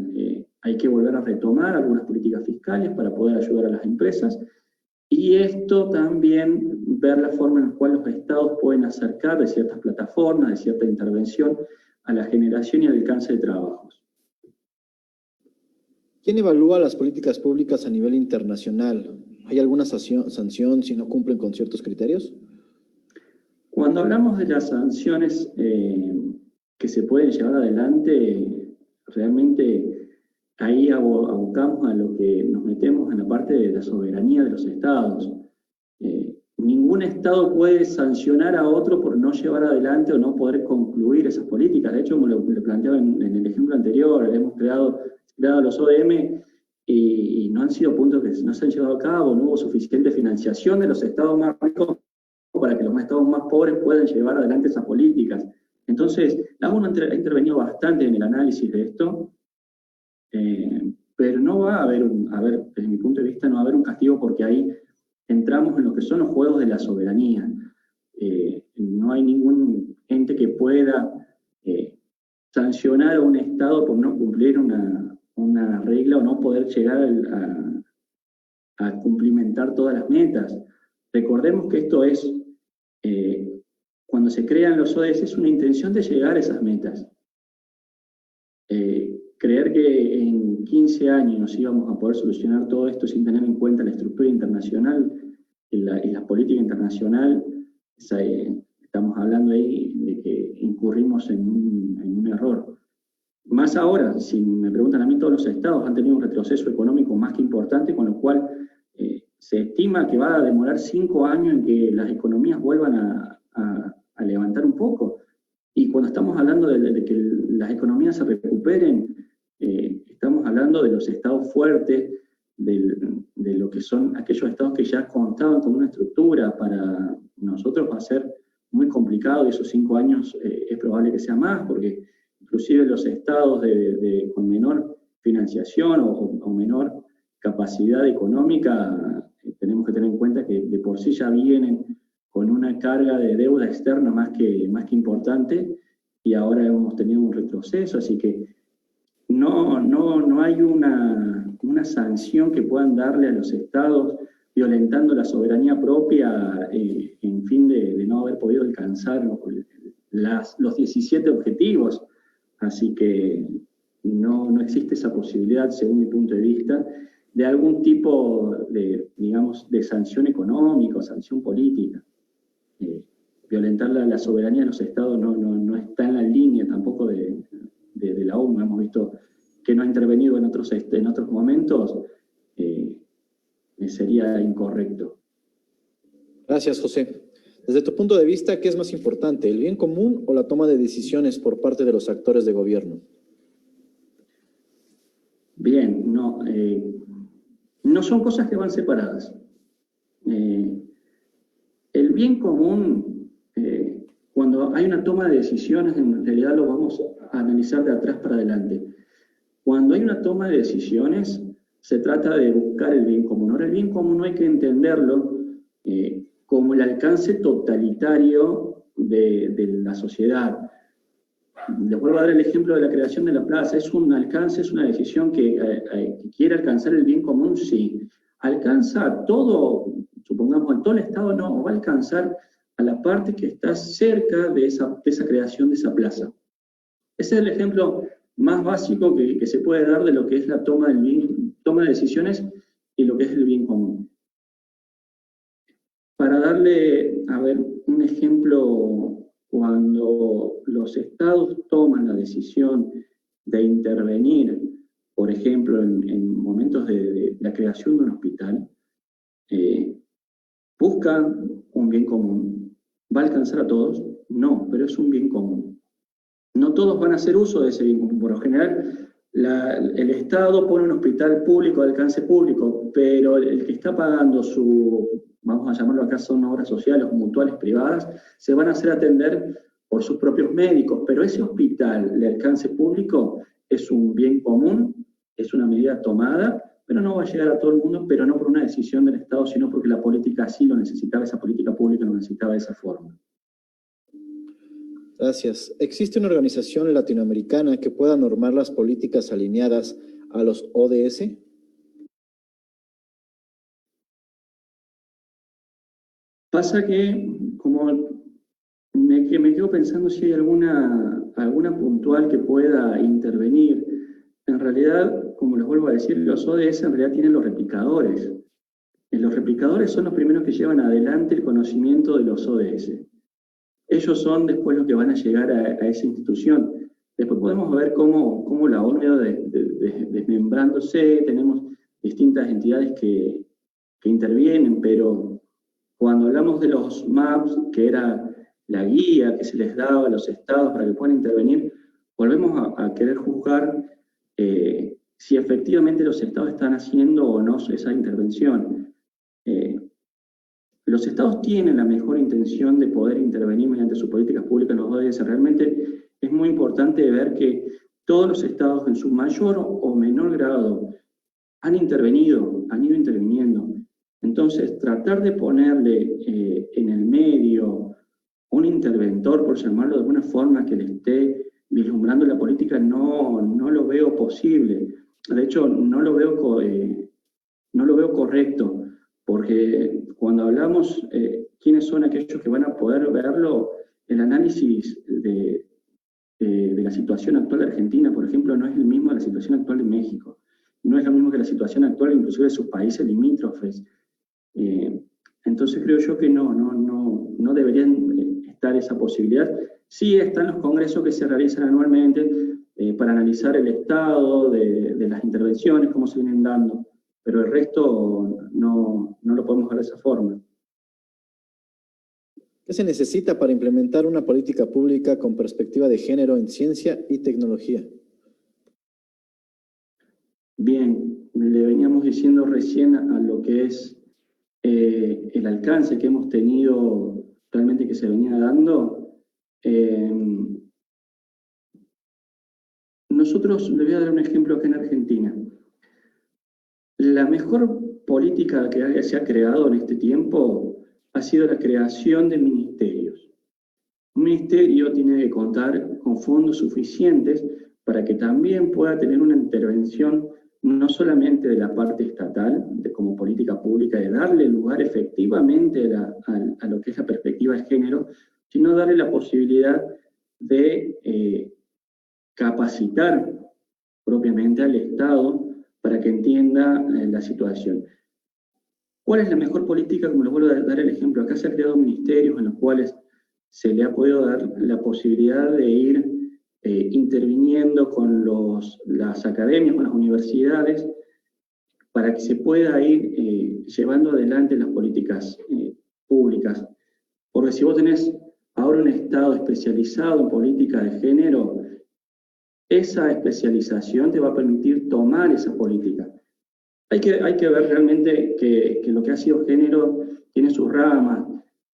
Speaker 6: hay que volver a retomar algunas políticas fiscales para poder ayudar a las empresas, y esto también ver la forma en la cual los estados pueden acercar de ciertas plataformas, de cierta intervención a la generación y al alcance de trabajos.
Speaker 4: ¿Quién evalúa las políticas públicas a nivel internacional? ¿Hay alguna sanción si no cumplen con ciertos criterios?
Speaker 6: Cuando hablamos de las sanciones que se pueden llevar adelante, realmente ahí abocamos a lo que nos metemos en la parte de la soberanía de los estados. Ningún estado puede sancionar a otro por no llevar adelante o no poder concluir esas políticas. De hecho, como lo planteaba en el ejemplo anterior, hemos creado los ODM y no han sido puntos que no se han llevado a cabo, no hubo suficiente financiación de los estados más ricos para que los estados más pobres puedan llevar adelante esas políticas. Entonces, la ONU ha intervenido bastante en el análisis de esto, pero no va a haber, desde mi punto de vista, no va a haber un castigo, porque ahí entramos en lo que son los juegos de la soberanía. No hay ningún ente que pueda sancionar a un estado por no cumplir una regla o no poder llegar a cumplimentar todas las metas. Recordemos que esto es, cuando se crean los ODS, es una intención de llegar a esas metas. Creer que en 15 años íbamos a poder solucionar todo esto sin tener en cuenta la estructura internacional y la política internacional, estamos hablando ahí de que incurrimos en un error. Más ahora, si me preguntan a mí, todos los estados han tenido un retroceso económico más que importante, con lo cual se estima que va a demorar 5 años en que las economías vuelvan a levantar un poco. Y cuando estamos hablando de que las economías se recuperen, estamos hablando de los estados fuertes, de lo que son aquellos estados que ya contaban con una estructura. Para nosotros va a ser muy complicado, y esos 5 años es probable que sea más, porque inclusive los estados con menor financiación o menor capacidad económica, tenemos que tener en cuenta que de por sí ya vienen con una carga de deuda externa más que importante, y ahora hemos tenido un retroceso, así que no hay una sanción que puedan darle a los estados violentando la soberanía propia en fin de no haber podido alcanzar los 17 objetivos. Así que no existe esa posibilidad, según mi punto de vista, de algún tipo de sanción económica o sanción política. Violentar la soberanía de los estados no está en la línea tampoco de la ONU. Hemos visto que no ha intervenido en otros momentos, sería incorrecto.
Speaker 4: Gracias, José. Desde tu punto de vista, ¿qué es más importante, el bien común o la toma de decisiones por parte de los actores de gobierno?
Speaker 6: Bien, no son cosas que van separadas. El bien común, cuando hay una toma de decisiones, en realidad lo vamos a analizar de atrás para adelante. Cuando hay una toma de decisiones, se trata de buscar el bien común. Ahora, el bien común no hay que entenderlo como el alcance totalitario de la sociedad. Les vuelvo a dar el ejemplo de la creación de la plaza. ¿Es un alcance, es una decisión que quiere alcanzar el bien común? Sí. ¿Alcanza todo, supongamos, en todo el Estado? No, va a alcanzar a la parte que está cerca de esa creación de esa plaza. Ese es el ejemplo más básico que se puede dar de lo que es la toma de decisiones y lo que es el bien común. Para darle, a ver, un ejemplo, cuando los estados toman la decisión de intervenir, por ejemplo, en momentos de la creación de un hospital, buscan un bien común. ¿Va a alcanzar a todos? No, pero es un bien común. No todos van a hacer uso de ese bien común. Por lo general, el Estado pone un hospital público de alcance público, pero el que está pagando vamos a llamarlo acá, son obras sociales o mutuales privadas, se van a hacer atender por sus propios médicos, pero ese hospital de alcance público es un bien común, es una medida tomada, pero no va a llegar a todo el mundo, pero no por una decisión del Estado, sino porque la política así lo necesitaba, esa política pública lo necesitaba de esa forma.
Speaker 4: Gracias. ¿Existe una organización latinoamericana que pueda normar las políticas alineadas a los ODS?
Speaker 6: Pasa que, como me quedo pensando si hay alguna puntual que pueda intervenir. En realidad, como les vuelvo a decir, los ODS en realidad tienen los replicadores. Los replicadores son los primeros que llevan adelante el conocimiento de los ODS. Ellos son después los que van a llegar a esa institución. Después podemos ver cómo la ONU va desmembrándose, tenemos distintas entidades que intervienen, pero cuando hablamos de los MAPs, que era la guía que se les daba a los estados para que puedan intervenir, volvemos a querer juzgar si efectivamente los estados están haciendo o no esa intervención. Los estados tienen la mejor intención de poder intervenir mediante sus políticas públicas en los ODS. Realmente es muy importante ver que todos los estados en su mayor o menor grado han ido interviniendo. Entonces, tratar de ponerle en el medio un interventor, por llamarlo de alguna forma, que le esté vislumbrando la política, no lo veo posible. De hecho, no lo veo correcto, porque cuando hablamos quiénes son aquellos que van a poder verlo, el análisis de la situación actual de Argentina, por ejemplo, no es el mismo de la situación actual de México, no es lo mismo que la situación actual inclusive de sus países limítrofes. Entonces creo yo que no deberían estar esa posibilidad. Sí están los congresos que se realizan anualmente para analizar el estado de las intervenciones, cómo se vienen dando, pero el resto no lo podemos ver de esa forma.
Speaker 4: ¿Qué se necesita para implementar una política pública con perspectiva de género en ciencia y tecnología?
Speaker 6: Bien, le veníamos diciendo recién a lo que es el alcance que hemos tenido realmente que se venía dando. Nosotros, les voy a dar un ejemplo acá en Argentina. La mejor política que se ha creado en este tiempo ha sido la creación de ministerios. Un ministerio tiene que contar con fondos suficientes para que también pueda tener una intervención no solamente de la parte estatal, como política pública, de darle lugar efectivamente a lo que es la perspectiva de género, sino darle la posibilidad de capacitar propiamente al Estado para que entienda la situación. ¿Cuál es la mejor política? Como les vuelvo a dar el ejemplo, acá se han creado ministerios en los cuales se le ha podido dar la posibilidad de ir interviniendo con las academias, con las universidades, para que se pueda ir llevando adelante las políticas públicas. Porque si vos tenés ahora un Estado especializado en política de género, esa especialización te va a permitir tomar esa política. Hay que ver realmente que lo que ha sido género tiene sus ramas.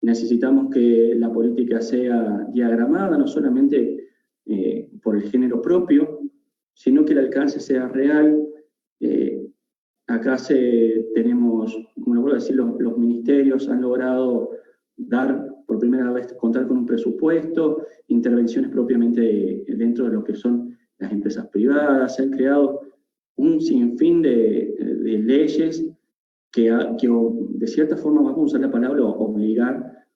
Speaker 6: Necesitamos que la política sea diagramada, no solamente por el género propio, sino que el alcance sea real. Acá tenemos, como lo vuelvo a decir, los ministerios han logrado dar por primera vez, contar con un presupuesto, intervenciones propiamente dentro de lo que son las empresas privadas. Se han creado un sinfín de leyes que de cierta forma, vamos a usar la palabra obligar,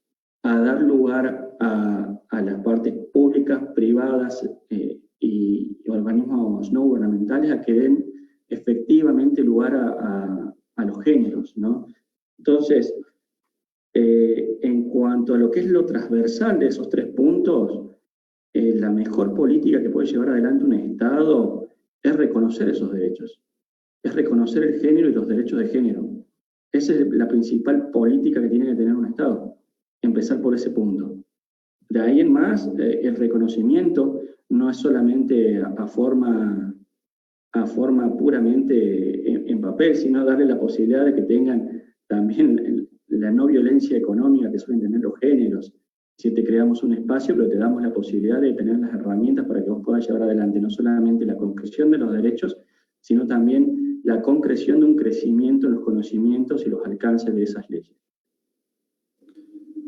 Speaker 6: a dar lugar a las partes públicas, privadas y organismos no gubernamentales a que den efectivamente lugar a los géneros, ¿no? Entonces, en cuanto a lo que es lo transversal de esos 3 puntos, la mejor política que puede llevar adelante un Estado es reconocer esos derechos, es reconocer el género y los derechos de género. Esa es la principal política que tiene que tener un Estado, empezar por ese punto. De ahí en más, el reconocimiento no es solamente a forma puramente en papel, sino darle la posibilidad de que tengan también la no violencia económica que suelen tener los géneros. Si te creamos un espacio, pero te damos la posibilidad de tener las herramientas para que vos puedas llevar adelante no solamente la concreción de los derechos, sino también la concreción de un crecimiento en los conocimientos y los alcances de esas leyes.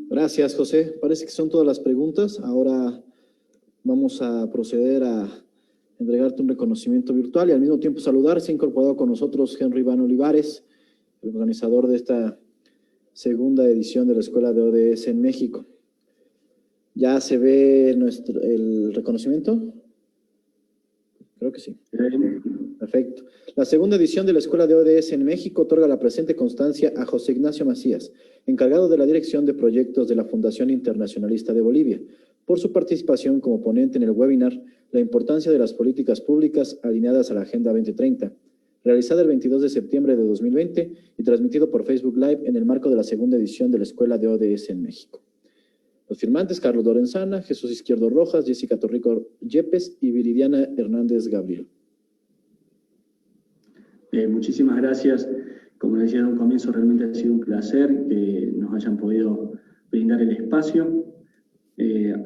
Speaker 4: Gracias, José. Parece que son todas las preguntas. Ahora vamos a proceder a entregarte un reconocimiento virtual y al mismo tiempo saludar. Se ha incorporado con nosotros Henry Iván Olivares, el organizador de esta segunda edición de la Escuela de ODS en México. ¿Ya se ve el reconocimiento? Creo que sí. Perfecto. La segunda edición de la Escuela de ODS en México otorga la presente constancia a José Ignacio Macías, encargado de la Dirección de Proyectos de la Fundación Internacionalista de Bolivia, por su participación como ponente en el webinar La importancia de las políticas públicas alineadas a la Agenda 2030, realizada el 22 de septiembre de 2020 y transmitido por Facebook Live en el marco de la segunda edición de la Escuela de ODS en México. Los firmantes: Carlos Lorenzana, Jesús Izquierdo Rojas, Jessica Torrico Yepes y Viridiana Hernández Gabriel.
Speaker 6: Muchísimas gracias. Como les decía en un comienzo, realmente ha sido un placer que nos hayan podido brindar el espacio.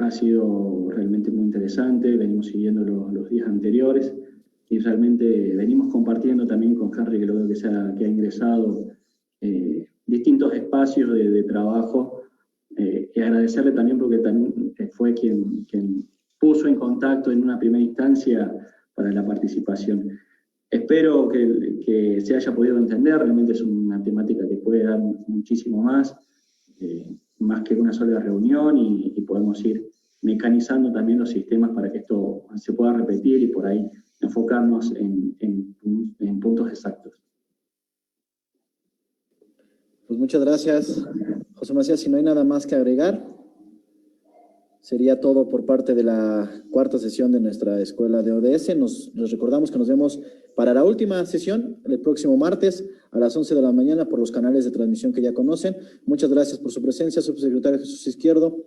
Speaker 6: Ha sido realmente muy interesante, venimos siguiendo los días anteriores y realmente venimos compartiendo también con Henry, que lo veo que ha ingresado distintos espacios de trabajo, y agradecerle también porque también fue quien puso en contacto en una primera instancia para la participación. Espero que se haya podido entender, realmente es una temática que puede dar muchísimo más que una sola reunión y podemos ir mecanizando también los sistemas para que esto se pueda repetir y por ahí enfocarnos en puntos exactos.
Speaker 4: Pues muchas gracias, José Macías. Si no hay nada más que agregar, sería todo por parte de la cuarta sesión de nuestra Escuela de ODS. Les recordamos que nos vemos para la última sesión el próximo martes a las 11 de la mañana por los canales de transmisión que ya conocen. Muchas gracias por su presencia, subsecretario Jesús Izquierdo,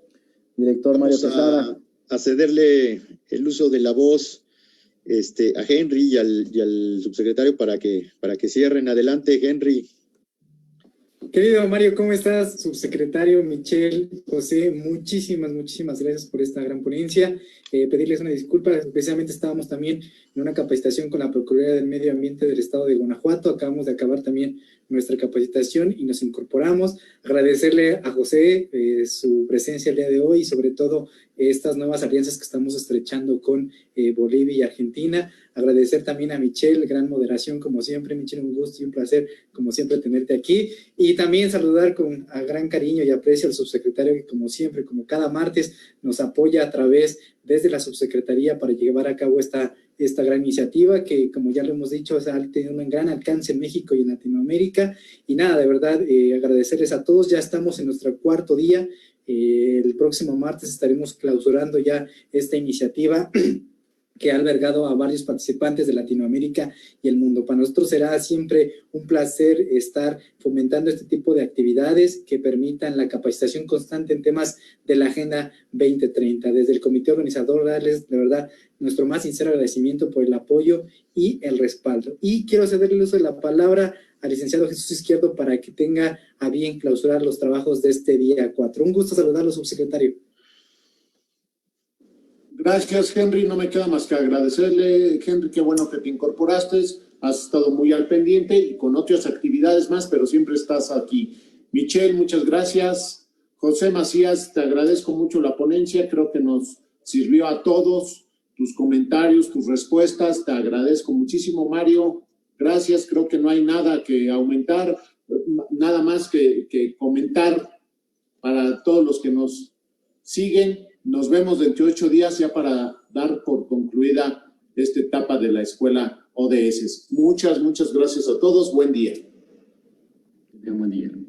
Speaker 4: director Mario Quesada.
Speaker 1: A cederle el uso de la voz a Henry y al subsecretario para que cierren. Adelante, Henry.
Speaker 7: Querido Mario, ¿cómo estás? Subsecretario, Michelle, José, muchísimas gracias por esta gran ponencia. Pedirles una disculpa, precisamente estábamos también en una capacitación con la Procuraduría del Medio Ambiente del Estado de Guanajuato. Acabamos de acabar también nuestra capacitación y nos incorporamos. Agradecerle a José su presencia el día de hoy y sobre todo estas nuevas alianzas que estamos estrechando con Bolivia y Argentina. Agradecer también a Michelle, gran moderación como siempre. Michelle, un gusto y un placer como siempre tenerte aquí. Y también saludar a gran cariño y aprecio al subsecretario que como siempre, como cada martes, nos apoya a través desde la subsecretaría para llevar a cabo esta gran iniciativa que, como ya lo hemos dicho, ha tenido un gran alcance en México y en Latinoamérica. Y nada, de verdad, agradecerles a todos. Ya estamos en nuestro cuarto día. El próximo martes estaremos clausurando ya esta iniciativa que ha albergado a varios participantes de Latinoamérica y el mundo. Para nosotros será siempre un placer estar fomentando este tipo de actividades que permitan la capacitación constante en temas de la Agenda 2030. Desde el comité organizador, darles de verdad nuestro más sincero agradecimiento por el apoyo y el respaldo. Y quiero cederle el uso de la palabra al licenciado Jesús Izquierdo para que tenga a bien clausurar los trabajos de este día 4. Un gusto saludarlo, subsecretario.
Speaker 2: Gracias, Henry. No me queda más que agradecerle, Henry, qué bueno que te incorporaste. Has estado muy al pendiente y con otras actividades más, pero siempre estás aquí. Michelle, muchas gracias. José Macías, te agradezco mucho la ponencia. Creo que nos sirvió a todos tus comentarios, tus respuestas. Te agradezco muchísimo, Mario. Gracias. Creo que no hay nada que aumentar, nada más que comentar para todos los que nos siguen. Nos vemos dentro de 8 días ya para dar por concluida esta etapa tema de la escuela ODS. Muchas gracias a todos. Buen día.
Speaker 6: Buen día.